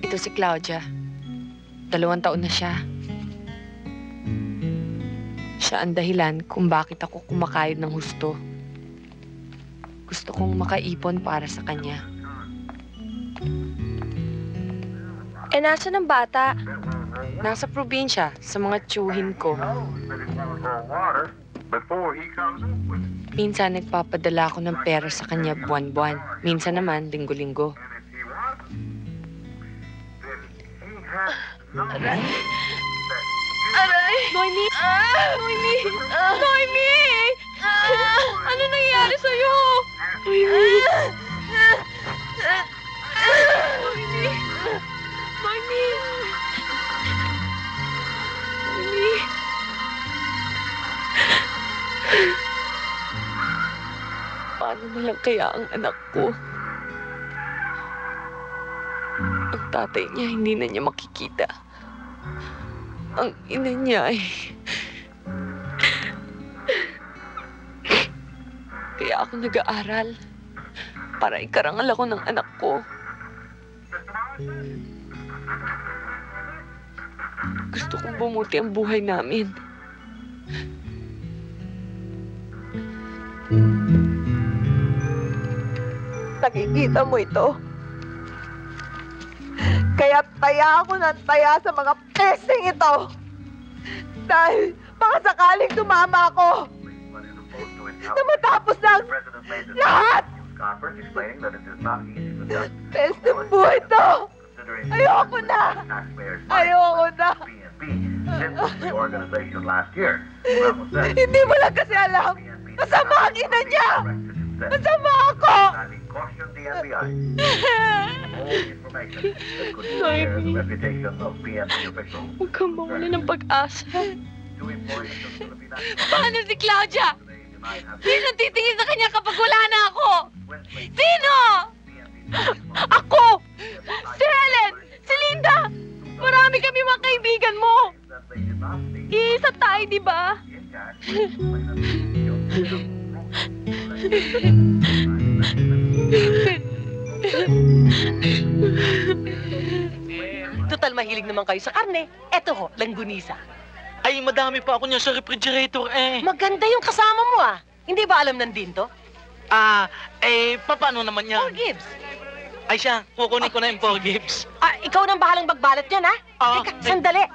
Ito si Claudia. 2 taon na siya. Siya ang dahilan kung bakit ako kumakayod ng husto. Gusto kong makaipon para sa kanya. Nasaan ang bata? Nasa probinsya, sa mga tiyuhin ko. Minsan nagpapadala ako ng pera sa kanya buwan-buwan. Minsan naman, linggo-linggo. Aray! Noemi! Noemi! Noemi! Ano nangyari sa'yo? Noemi! Noemi! Noemi! Noemi! Paano na lang kaya ang anak ko? Ang tatay niya hindi na niya makikita. Ang ina niya ay... Kaya ako nag-aaral. Para ikarangal ako ng anak ko. Gusto kong bumuti ang buhay namin. Nakikita mo ito? Kaya taya ako ng taya sa mga pesing ito. Dahil baka sakaling tumama ako. Na matapos ng lahat. Pes ng buhay ito. Ayoko na. Ayoko na. Hindi mo lang kasi alam. Masama ang ina niya. Masama ako. Huwag kang mawala ng pag-asa. Paano si Claudia? Sino titingin sa kanya kapag wala na ako? Sino? Ako! Si Helen! Si Linda! Marami kami mga kaibigan mo! Iisa tayo, di ba? Total mahilig naman kayo sa karne. Eto ho, langgunisa. Ay, madami pa ako niya sa refrigerator eh. Maganda yung kasama mo ah. Hindi ba alam ng Dinto? Paano naman yan? 4 Gibbs. Ay siya, kukunin ko na yung 4 Gibbs. Ah, ikaw nang bahalang magbalot yan ha? Teka, sandali.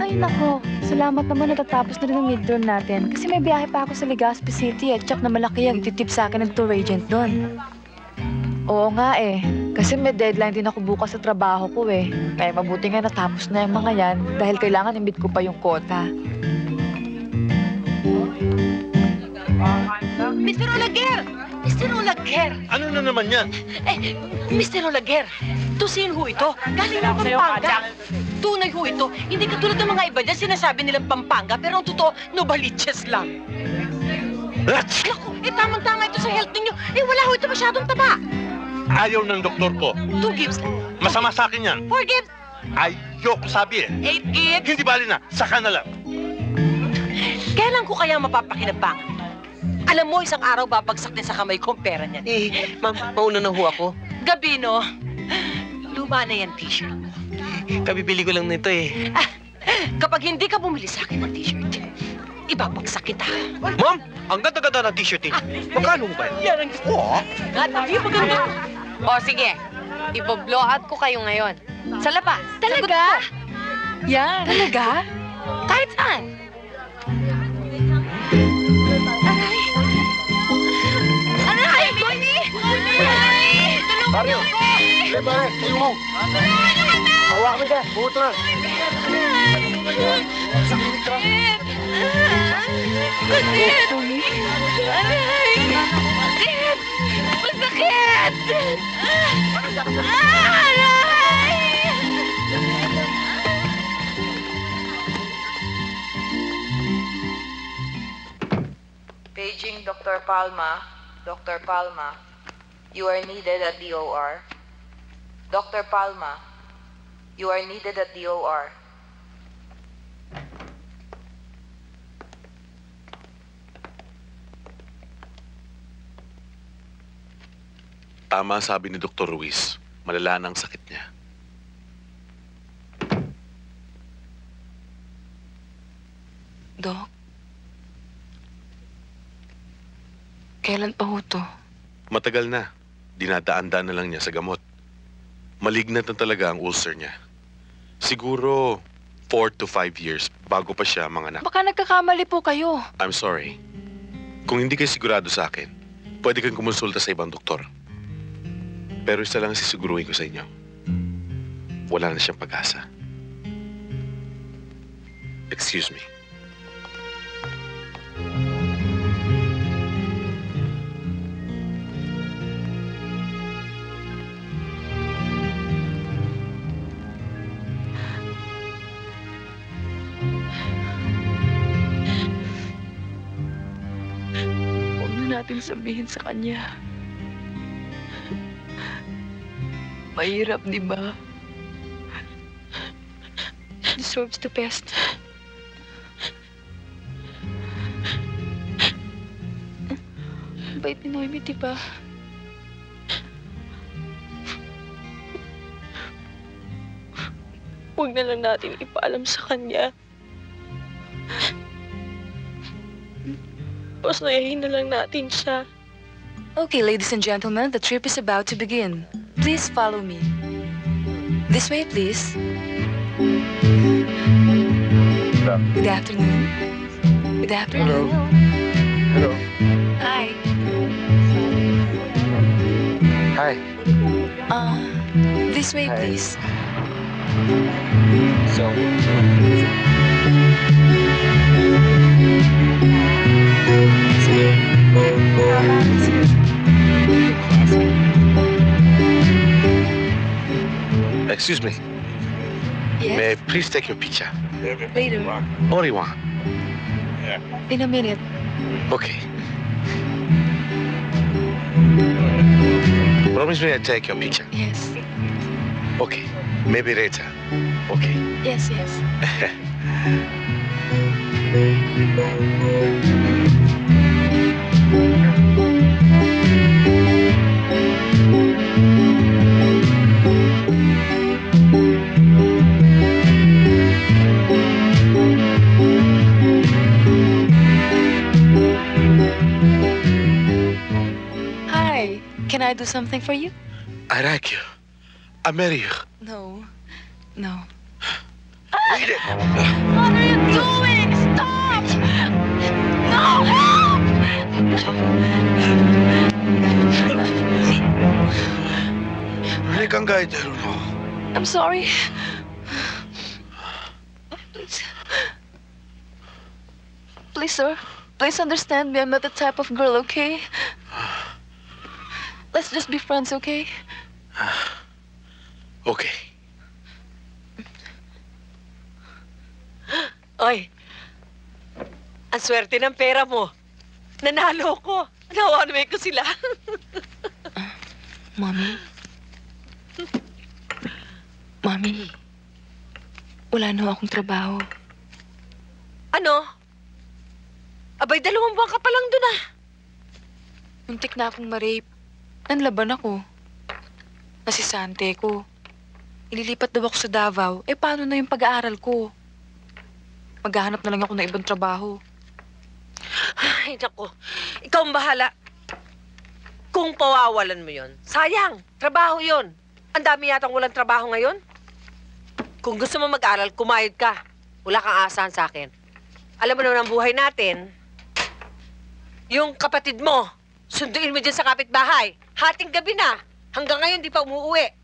Ay nako, salamat naman natatapos na rin ang midterm natin. Kasi may biyahe pa ako sa Legazpi City at tsak na malaki ang ititip sa akin ng tour agent doon. Oo nga eh, kasi may deadline din ako bukas sa trabaho ko eh. Kaya mabuti nga natapos na yung mga yan dahil kailangan i-meet ko pa yung quota. Mr. Olaguer! Mr. Olaguer! Ano na naman yan? Mr. Olaguer, tusin ho ito. Galing ng Pampanga. Tunay ho ito. Hindi katulad ng mga iba dyan, sinasabi nilang Pampanga, pero ang totoo, Novaliches lang. Naku, tamang-tama ito sa health ninyo. Wala ho ito masyadong taba. Ayaw ng doktor ko. 2 Gibbs lang. Masama sa akin yan. 4 Gibbs. Ayoko sabi eh. 8 Gibbs. Hindi bali na, saka na lang. Kailan ko kaya mapapakinabangan? Alam mo, isang araw babagsak din sa kamay ko ang pera niyan. Ma'am, mauna na ho ako. Gabino, luma na yan t-shirt mo. Kabibili ko lang nito eh. Kapag hindi ka bumili sa akin ng t-shirt, ibabagsak kita. Ma'am, ang ganda-ganda ng t-shirt niyo. Magkano ba yan? Yan ang gusto ko. Hindi maganda. O sige, ibo-blow out ko kayo ngayon. Sa labas. Talaga? Yan. Talaga? Kahit saan. Aray! Bonnie! Aray! Tulungan Mario! niyo ako! Pare, tulong mo! Hawa kami dyan, buto na! Sakit ka! Bakit? Aray! Bakit? Masakit! Aray! Paging Dr. Palma. Dr. Palma, you are needed at the OR. Dr. Palma, you are needed at the OR. Tama sabi ni Dr. Ruiz, malala na ang sakit niya. Dok? Kailan pa ho to? Matagal na. Dinadaan-daan na lang niya sa gamot. Malignant na talaga ang ulcer niya. Siguro 4 to 5 years bago pa siya manganak. Baka nagkakamali po kayo. I'm sorry. Kung hindi kayo sigurado sa akin, pwede kang kumonsulta sa ibang doktor. Pero isa lang sisiguruhin ko sa inyo. Wala na siyang pag-asa. Excuse me. Huwag na natin sabihin sa kanya. Mahirap, di ba? Deserves the best. Bait ni Noemi, di ba? Huwag na lang natin ipaalam sa kanya. Pasayahin na lang natin siya. Okay, ladies and gentlemen, the trip is about to begin. Please follow me. This way, please. Good afternoon. Good afternoon. Hello. Hi. Hi. This way, please. So, Excuse me. May I please take your picture? Later. Only one. In a minute. Okay. Promise me I'll take your picture. Yes. Okay. Maybe later. Okay. Yes, yes. Hi. Can I do something for you? I like you. I marry you. No. No. Read it. What are you doing? Stop! No, help! Really kang guide, no? I'm sorry. Please, sir. Please understand me. I'm not the type of girl, okay? Let's just be friends, okay? Okay. Oy, ang swerte ng pera mo. Nanalo ko. Nawanway ko sila. Mommy? Mommy, wala na akong trabaho. Ano? Abay, 2 buwan ka pa lang dun ah. Muntik na akong ma-rape. Nanlaban ako. Nasisante ko. Ililipat daw ako sa Davao. Eh, paano na yung pag-aaral ko? Maghahanap na lang ako ng ibang trabaho. Ay, naku. Ikaw ang bahala. Kung pawawalan mo yon, sayang. Trabaho yon. Ang dami yatang walang trabaho ngayon. Kung gusto mo mag-aral, kumayod ka. Wala kang asahan sa akin. Alam mo naman ang buhay natin. Yung kapatid mo, sunduin mo dyan sa kapitbahay. Hating gabi na. Hanggang ngayon, di pa umuwi.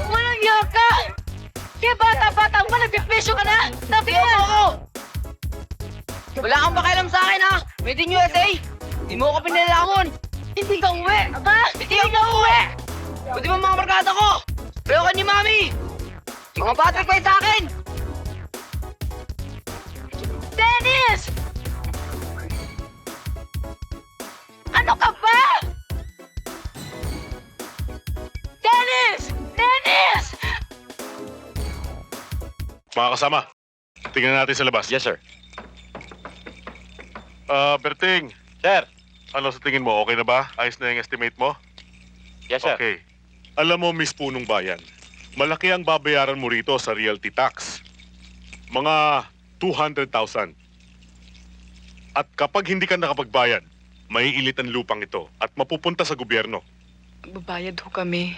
Walang yaka! Kaya bata-bata mo, nagpipresyo ka na! Sabi mo! Wala kang pakialam sa akin, ha? Made in USA! Di mo ako pinilamon! Hindi ka uwi! Ha? Hindi ako uuwi! Pwede ba mga barkada ko? Pero ka ni Mami! Mga battery pa sa akin! Dennis! Ano ka ba? Dennis! Dennis! Mga kasama, tingnan natin sa labas. Yes, sir. Berting. Sir. Ano sa tingin mo? Okay na ba? Ayos na yung estimate mo? Yes, sir. Okay. Alam mo, Miss Punong Bayan, malaki ang babayaran mo rito sa realty tax. Mga 200,000. At kapag hindi ka nakapagbayad, maiilit ang lupang ito at mapupunta sa gobyerno. Babayad ho kami.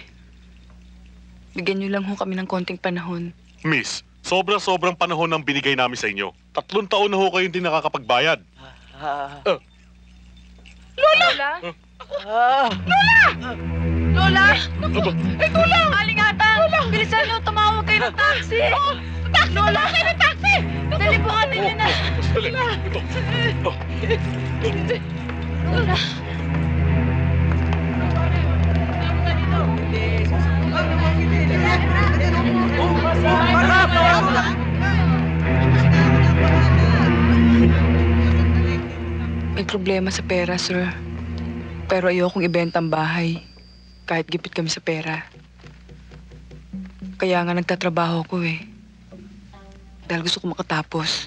Bigyan niyo lang ho kami ng konting panahon. Miss, sobrang panahon ang binigay namin sa inyo. 3 taon na ho kayo hindi nakakapagbayad. Lola! Lola! Ito lang! Alingatan! Lola! Bilisan niyo, tumawag kayo ng taxi! Taxi! Lola! Kayo ng taxi! Dali po natin yun na! Lola! Lola! may problema sa pera, sir. Pero ayokong ibenta ang bahay. Kahit gipit kami sa pera. Kaya nga nagtatrabaho ko eh. Dahil gusto ko makatapos.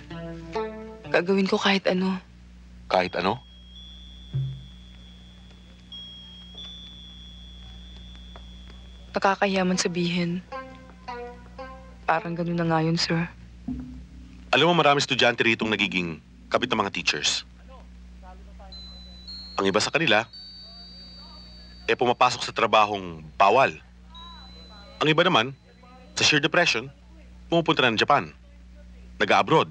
Gagawin ko kahit ano. Kahit ano? Nakakahiyaman sabihin. Parang ganun na nga yun, sir. Alam mo, marami estudyante rito nagiging kabit ng mga teachers. Ang iba sa kanila, pumapasok sa trabahong bawal. Ang iba naman, sa sheer depression, pumupunta na ng Japan, nag-abroad,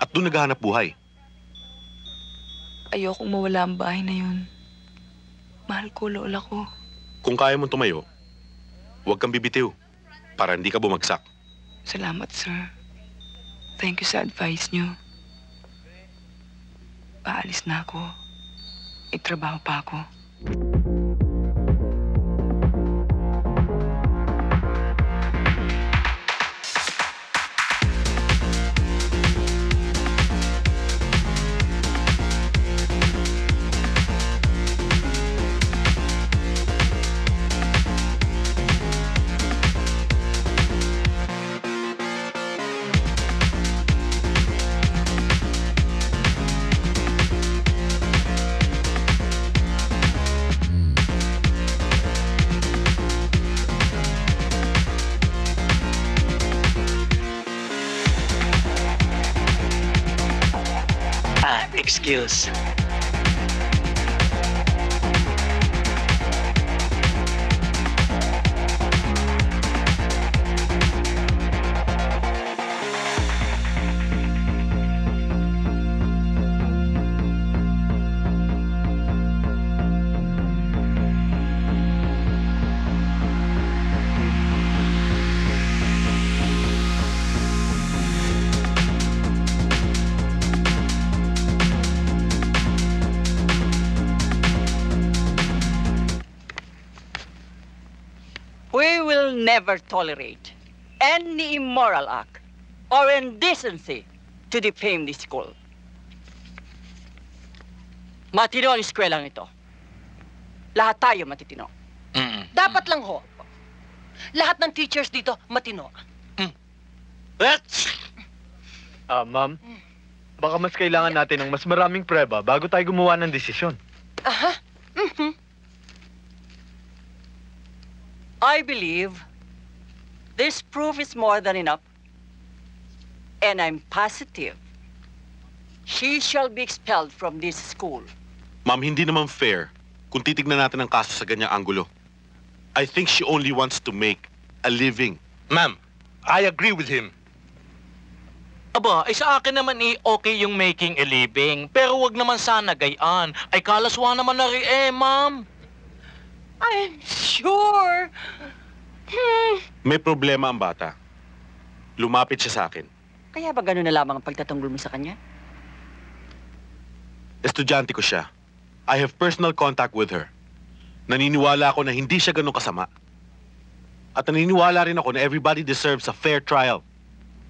at doon naghahanap buhay. Ayokong mawala ang bahay na yun. Mahal ko, lola ko. Kung kaya mong tumayo, huwag kang bibitiw para hindi ka bumagsak. Salamat, sir. Thank you sa advice niyo. Paalis na ako. May trabaho pa ako. Excuse. We will never tolerate any immoral act or indecency to defame this school. Matino ang eskwelang ito. Lahat tayo matitino. Dapat lang ho. Lahat ng teachers dito matino. Ma'am, baka mas kailangan natin ng mas maraming preba bago tayo gumawa ng desisyon. Aha. I believe this proof is more than enough. And I'm positive she shall be expelled from this school. Ma'am, hindi naman fair kung titignan natin ang kaso sa ganyang anggulo. I think she only wants to make a living. Ma'am, I agree with him. Aba, sa akin naman okay yung making a living. Pero wag naman sana gayaan. Ay kalaswa naman na rin ma'am. I'm sure. May problema ang bata. Lumapit siya sa akin. Kaya ba gano'n na lamang ang pagtatanggol mo sa kanya? Estudyante ko siya. I have personal contact with her. Naniniwala ako na hindi siya ganun kasama. At naniniwala rin ako na everybody deserves a fair trial.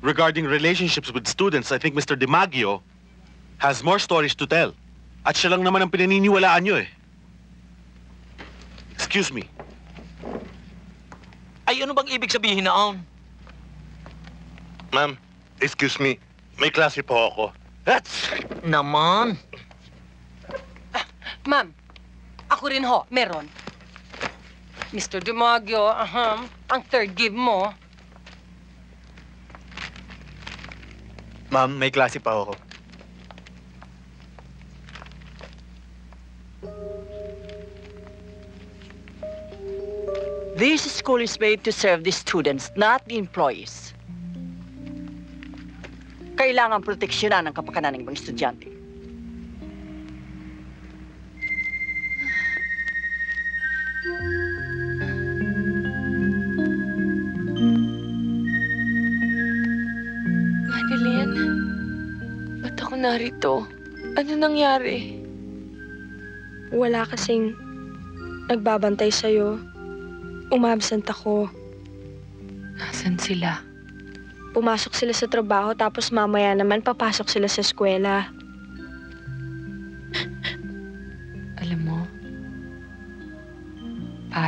Regarding relationships with students, I think Mr. DiMaggio has more stories to tell. At siya lang naman ang pinaniniwalaan niyo eh. Excuse me. Ay, ano bang ibig sabihin na Ma'am, excuse me. May klase po ako. Naman. Ma'am, ako rin ho, meron. Mr. DiMaggio, ang third give mo. Ma'am, may klase pa ako. This school is made to serve the students, not the employees. Kailangan proteksyonan ang kapakanan ng mga estudyante. Madeline, ba't ako narito? Ano nangyari? Wala kasing nagbabantay sa'yo. Umabsent ako. Nasaan sila? Pumasok sila sa trabaho tapos mamaya naman papasok sila sa eskwela.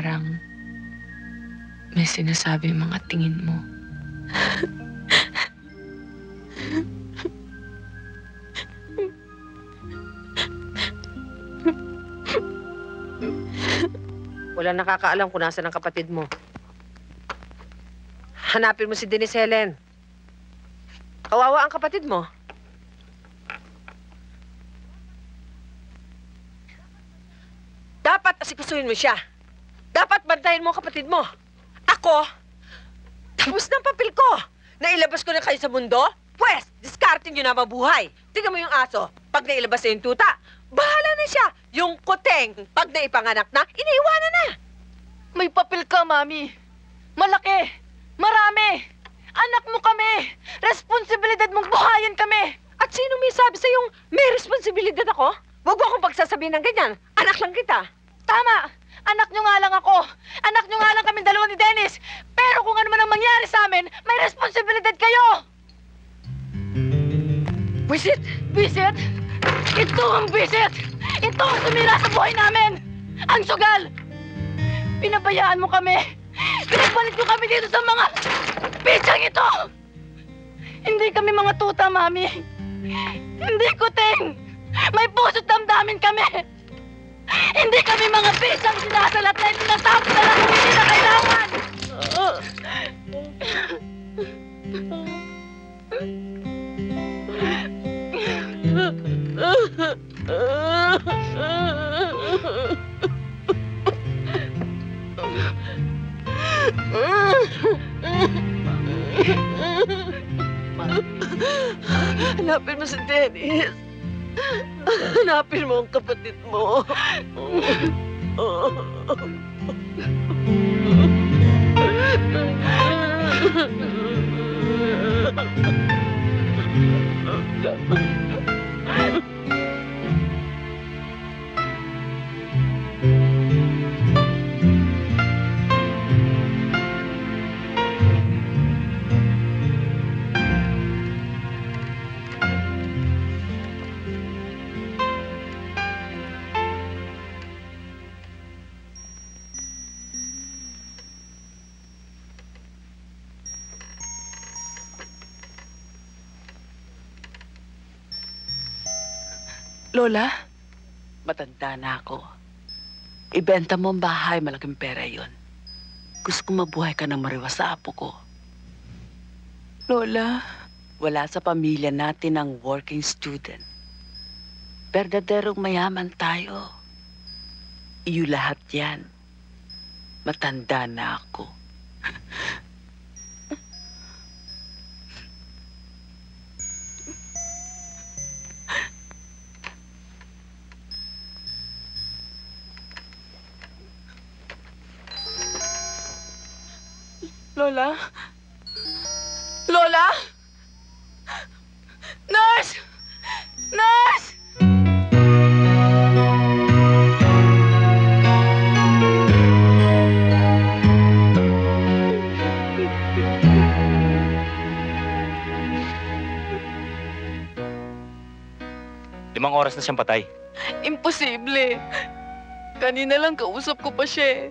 parang may sinasabi yung mga tingin mo. Wala nakakaalam kung nasaan ang kapatid mo. Hanapin mo si Denise Helen. Kawawa ang kapatid mo. Dapat asikasuhin mo siya. Dapat bantayan mo ang kapatid mo. Ako, tapos na ang papel ko. Nailabas ko na kayo sa mundo, pwes, discarding nyo na mabuhay. Tingnan mo yung aso. Pag nailabas na yung tuta, bahala na siya. Yung kuteng, pag naipanganak na, iniiwanan na. May papel ka, Mami. Malaki. Marami. Anak mo kami. Responsibilidad mong buhayin kami. At sino may sabi sa'yong may responsibilidad ako? Huwag mo akong pagsasabihin ng ganyan. Anak lang kita. Tama. Anak nyo nga lang ako. Anak nyo nga lang kami dalawa ni Dennis. Pero kung ano man ang mangyari sa amin, may responsibilidad kayo. Visit? Visit? Ito ang visit. Ito ang sumira sa buhay namin. Ang sugal. Pinabayaan mo kami. Pinapalit nyo kami dito sa mga pitsang ito. Hindi kami mga tuta, Mami. Hindi kuteng. May puso't damdamin kami. Hindi kami mga pitsang sinasalat na tinatapos na lang kung hindi na kailangan. Hanapin mo si Dennis. Hanapin mo ang kapatid mo. Lola, matanda na ako. Ibenta mo ang bahay, malaking pera yon. Gusto ko mabuhay ka ng mariwas sa apo ko. Lola, wala sa pamilya natin ang working student. Berdaderong mayaman tayo. Iyo lahat yan. Matanda na ako. Lola? Lola? Nurse! Nurse! Limang oras na siyang patay. Imposible. Kanina lang kausap ko pa siya eh.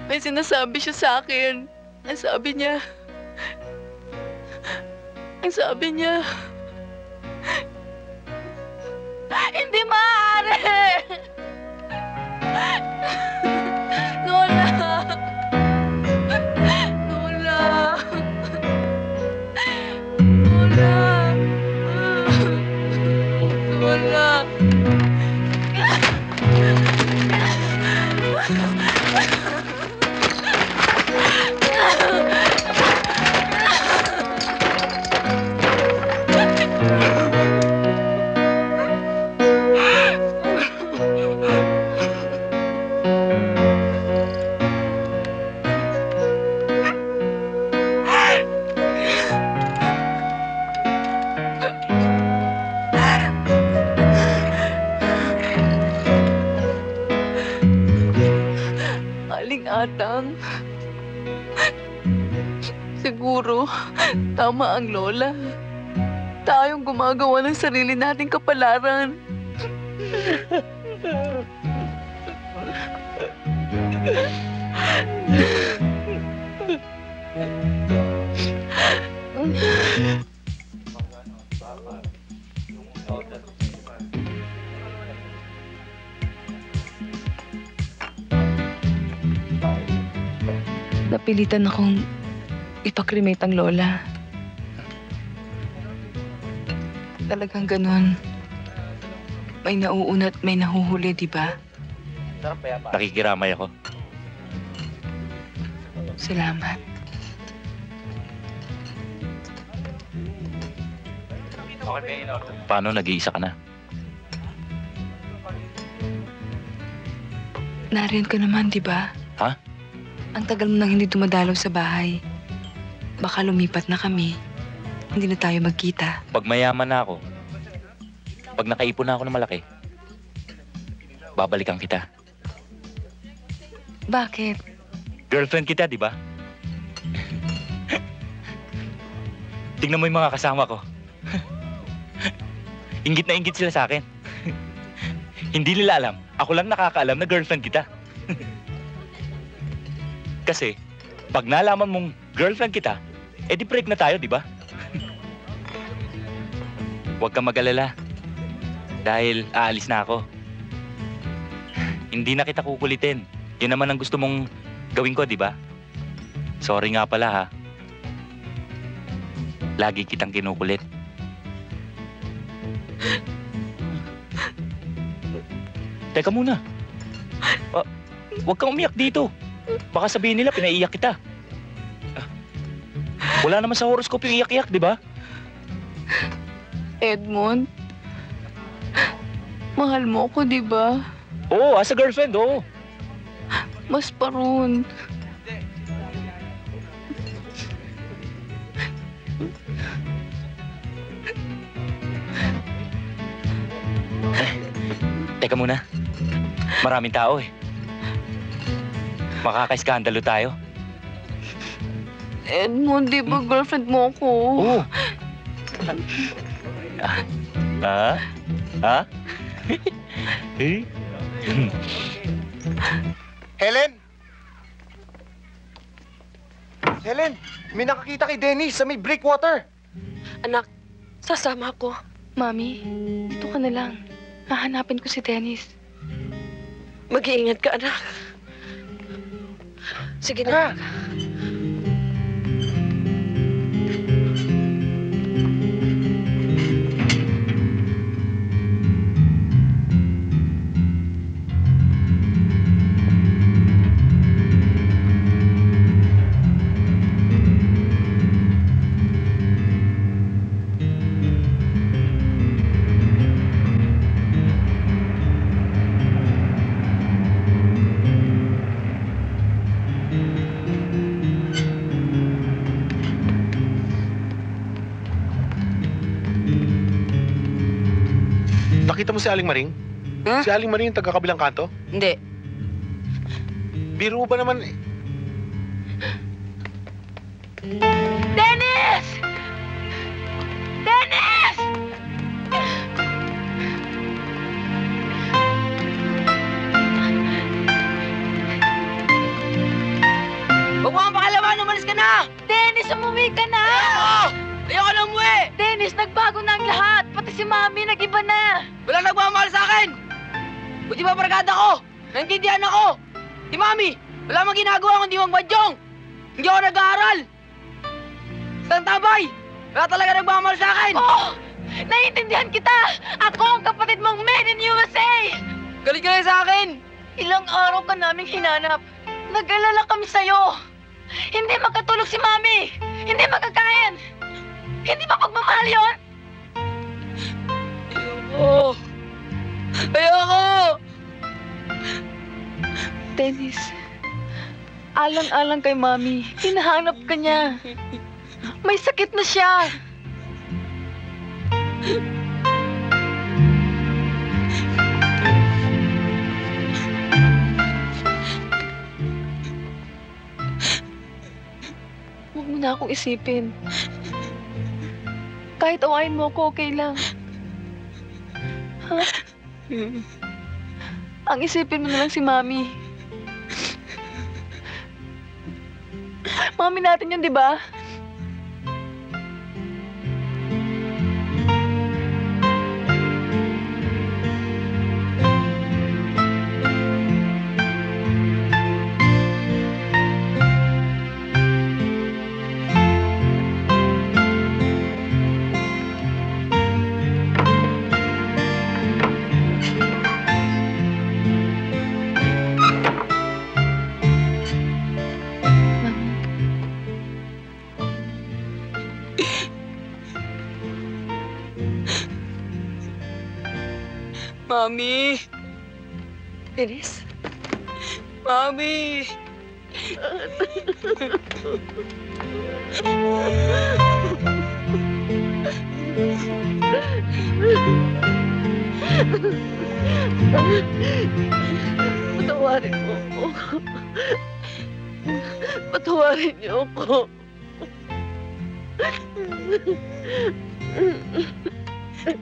May sinasabi siya sa akin. Ang sabi niya... Hindi maaari! Lola! Lola! Lola! Lola! Atang. Siguro, tama ang lola. Tayong gumagawa ng sarili nating kapalaran. Napilitan akong ipakremate ang lola. Talagang ganon. May nauuna at may nahuhuli, di ba? Nakikiramay ako. Salamat. Paano nag-iisa ka na? Nariyan ka naman, di ba? Ha? Ang tagal mo nang hindi dumadalaw sa bahay. Baka lumipat na kami. Hindi na tayo magkita. Pag mayaman na ako, pag nakaipon na ako ng malaki, babalikan kita. Bakit? Girlfriend kita, di ba? Tingnan mo yung mga kasama ko. Inggit na inggit sila sa akin. Hindi nila alam. Ako lang nakakaalam na girlfriend kita. Kasi, pag nalaman mong girlfriend kita, edi break na tayo, di ba? Huwag kang mag-alala. Dahil aalis na ako. Hindi na kita kukulitin. Yun naman ang gusto mong gawin ko, di ba? Sorry nga pala, ha. Lagi kitang kinukulit. Teka muna. Huwag kang umiyak dito. Baka sabihin nila pinaiyak kita. Wala naman sa horoscope yung iyak-iyak, di ba? Edmond, mahal mo ako, di ba? Oo, as a girlfriend, oo. Mas parun. Teka muna. Maraming tao eh. Makaka-iskandalo tayo. Edmond, di ba girlfriend mo ako? Oo. Ha? Ha? Eh? Helen! Helen, may nakakita kay Dennis sa may breakwater. Anak, sasama ako. Mami, dito ka na lang. Hahanapin ko si Dennis. Mag-iingat ka, anak. Sige na. Nakita mo si Aling Maring? Huh? Si Aling Maring yung taga-kabilang kanto? Hindi. Biro ba naman? Dennis! Dennis! Huwag mo kang pakalaman, umalis ka na! Dennis, umuwi ka na! Ayoko na umuwi! Dennis, nagbago na ang lahat. Pati si Mami, nag-iba na. Wala nagmamahal sa akin! Buti ba barkada ko? Naintindihan ako! Si Mami, wala mang ginagawa kundi magbadyong! Hindi ako nag-aaral! Saan tabay? Wala talaga nagmamahal sa akin! Oh! Naiintindihan kita! Ako ang kapatid mong made in USA! Galit ka na sa akin! Ilang araw ka naming hinanap. Nag-alala kami sa'yo. Hindi magkatulog si Mami. Hindi magkakain. Hindi ba pagmamahal yun? Oh! Ayoko! Dennis, alang-alang kay Mami. Hinahanap ka niya. May sakit na siya. Huwag mo na akong isipin. Kahit awayin mo ako, okay lang. Ha? Ang isipin mo na lang si Mami. Mami natin yun, di ba? Mami! Dennis? Mami! Patawarin mo ako. Patawarin niyo ako.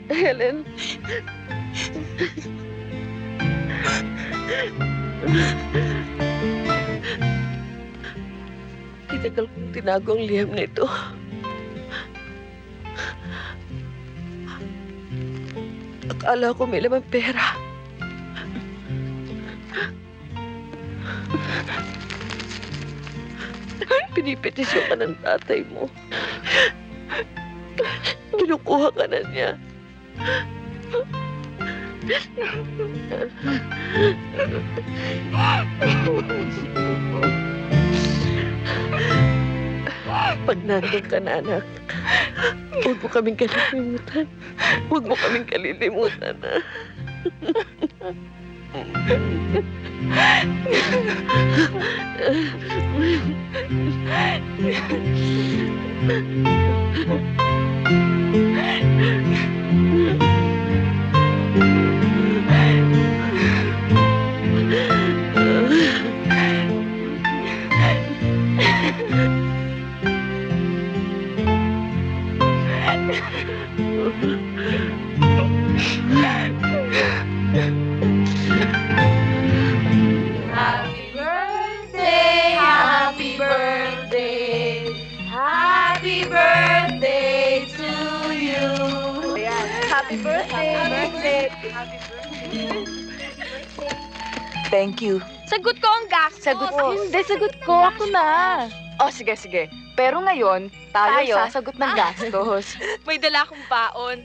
Helen. Tinagal kong tinago ang liham na ito. Akala ko may lamang pera. Pinipetisyon ka ng tatay mo. Kinukuha ka na niya. Pag nandun ka na, anak, huwag mo kaming kalilimutan. Huwag mo kaming kalilimutan, ha? Happy birthday, happy birthday, happy birthday to you. Happy birthday, Thank you. Sagot ko ang gastos. Sagot ko. Hindi, sagot ko. Ako na. Oh, sige, sige. Pero ngayon, tayo sasagot ng gastos. May dala akong baon.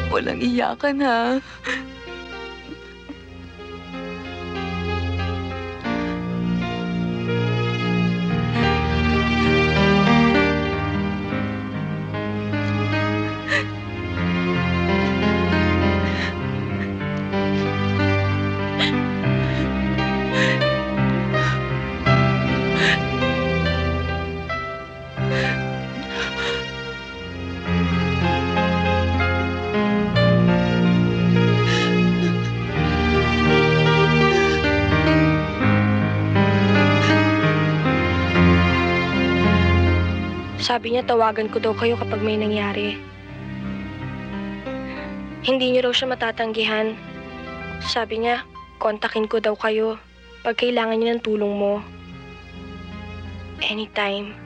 Walang iyakan, ha? Sabi niya tawagan ko daw kayo kapag may nangyari. Hindi niyo raw siya matatanggihan. Sabi niya, kontakin ko daw kayo pag kailangan niyo ng tulong mo. Anytime.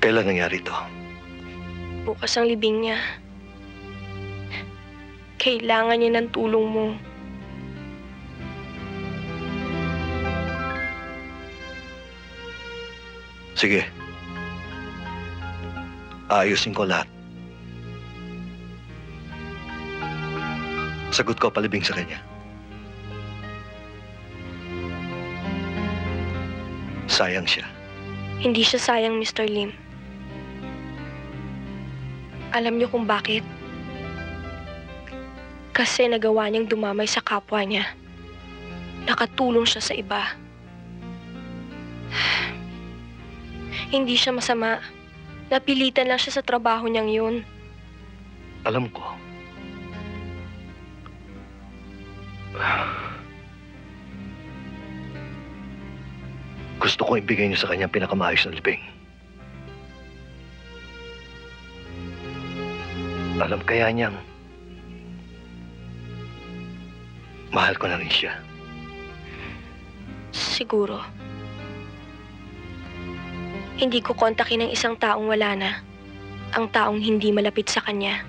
Kailan nangyari ito? Bukas ang libing niya. Kailangan niya ng tulong mo. Sige. Aayusin ko lahat. sagot ko palibing sa kanya. Sayang siya. Hindi siya sayang, Mr. Lim. Alam niyo kung bakit? Kasi nagawa niyang dumamay sa kapwa niya. Nakatulong siya sa iba. Hindi siya masama. Napilitan lang siya sa trabaho niyang yun. Alam ko. Gusto kong ibigay niyo sa kanya ang pinakamaayos na libing. Alam kaya niyang mahal ko na rin siya. Siguro. Hindi ko kontakin ng isang taong wala na. Ang taong hindi malapit sa kanya.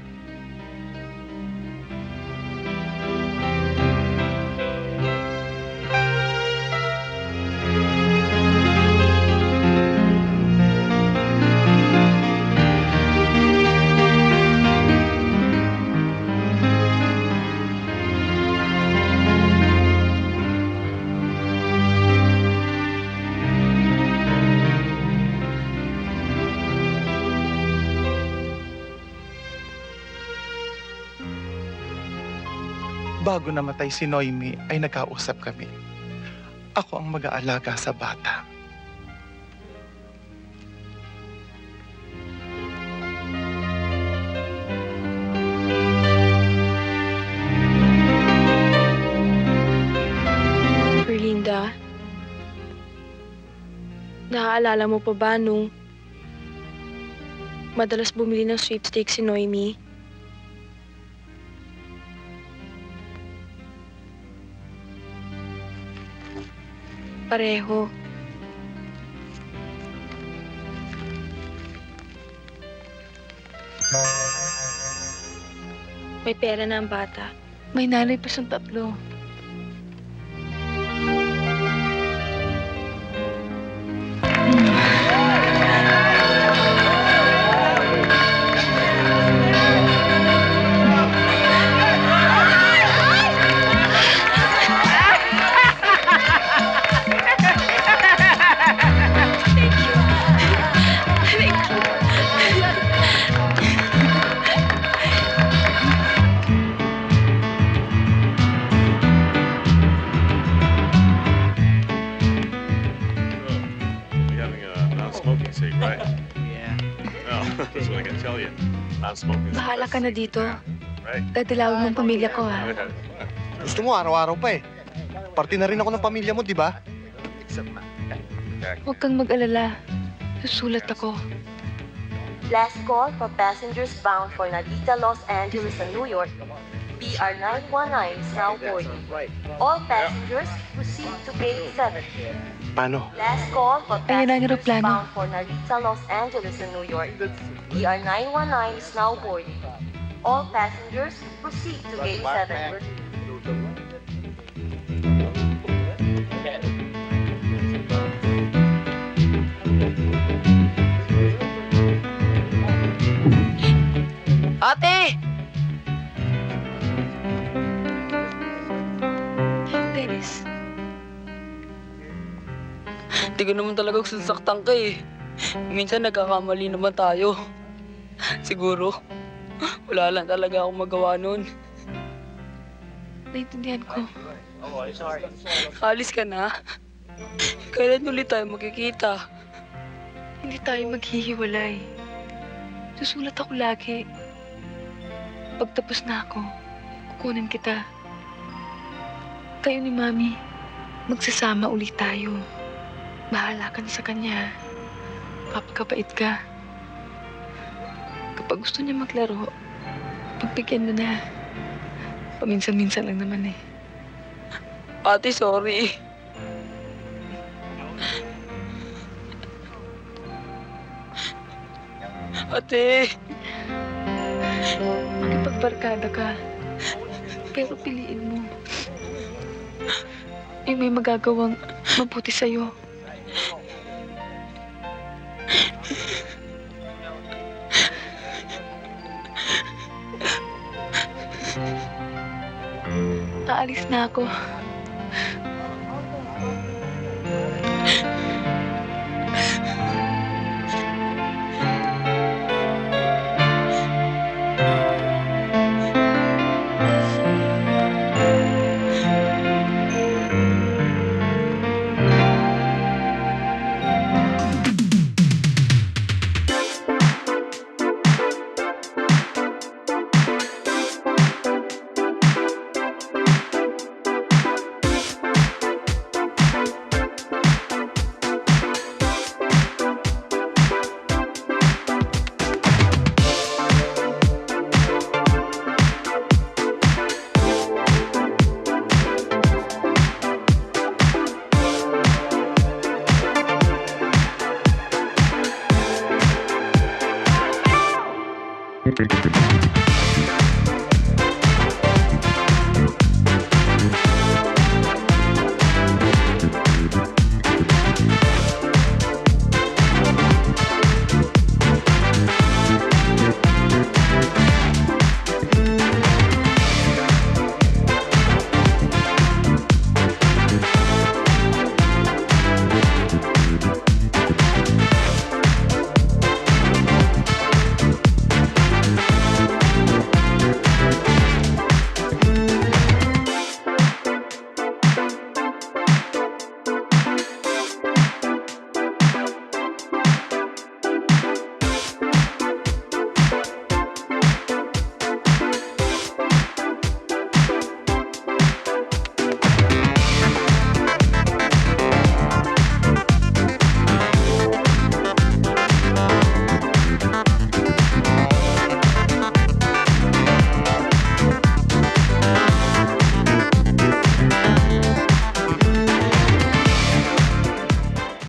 Bago namatay si Noemi ay nagkausap kami. Ako ang mag-aalaga sa bata. Perlinda, naaalala mo pa ba nung madalas bumili ng sweepstakes si Noemi? Pareho. May pera na ang bata. May nanay pa siyang 3. We're having a non-smoking cig, right? Yeah. No, that's what I can tell you. Non-smoking. Bahala ka na dito. Right? Dadalawin mo ang pamilya ko, ha? Gusto mo araw-araw pa eh. Parte na rin ako ng pamilya mo, di ba? Huwag kang mag-alala. Susulat ako. Last call for passengers bound for Narita, Los Angeles, and New York. BR 919 is now boarding. All passengers proceed to gate 7. Paano? Last call for Ayan ang passengers eroplano. bound for Narita, Los Angeles, and New York. BR 919 is now boarding. All passengers proceed to gate 7. Ate! Dennis, Hindi ko naman talaga sasaktan ka eh. Minsan nagkakamali naman tayo. Siguro, wala lang talaga akong magawa nun. naintindihan ko. Alis ka na. Kailan ulit tayo magkikita? Hindi tayo maghihiwalay. Susulat ako lagi. Pagtapos na ako, kukunin kita. Kayo ni Mami, magsasama ulit tayo. Bahala ka na sa kanya. Papagkabait ka. Kapag gusto niya maglaro, pagbigyan mo na. Paminsan-minsan lang naman eh. Ate, sorry. Ate! Makipagbarkada ka. Pero piliin mo. Yung may magagawang mabuti sa'yo. aalis na ako.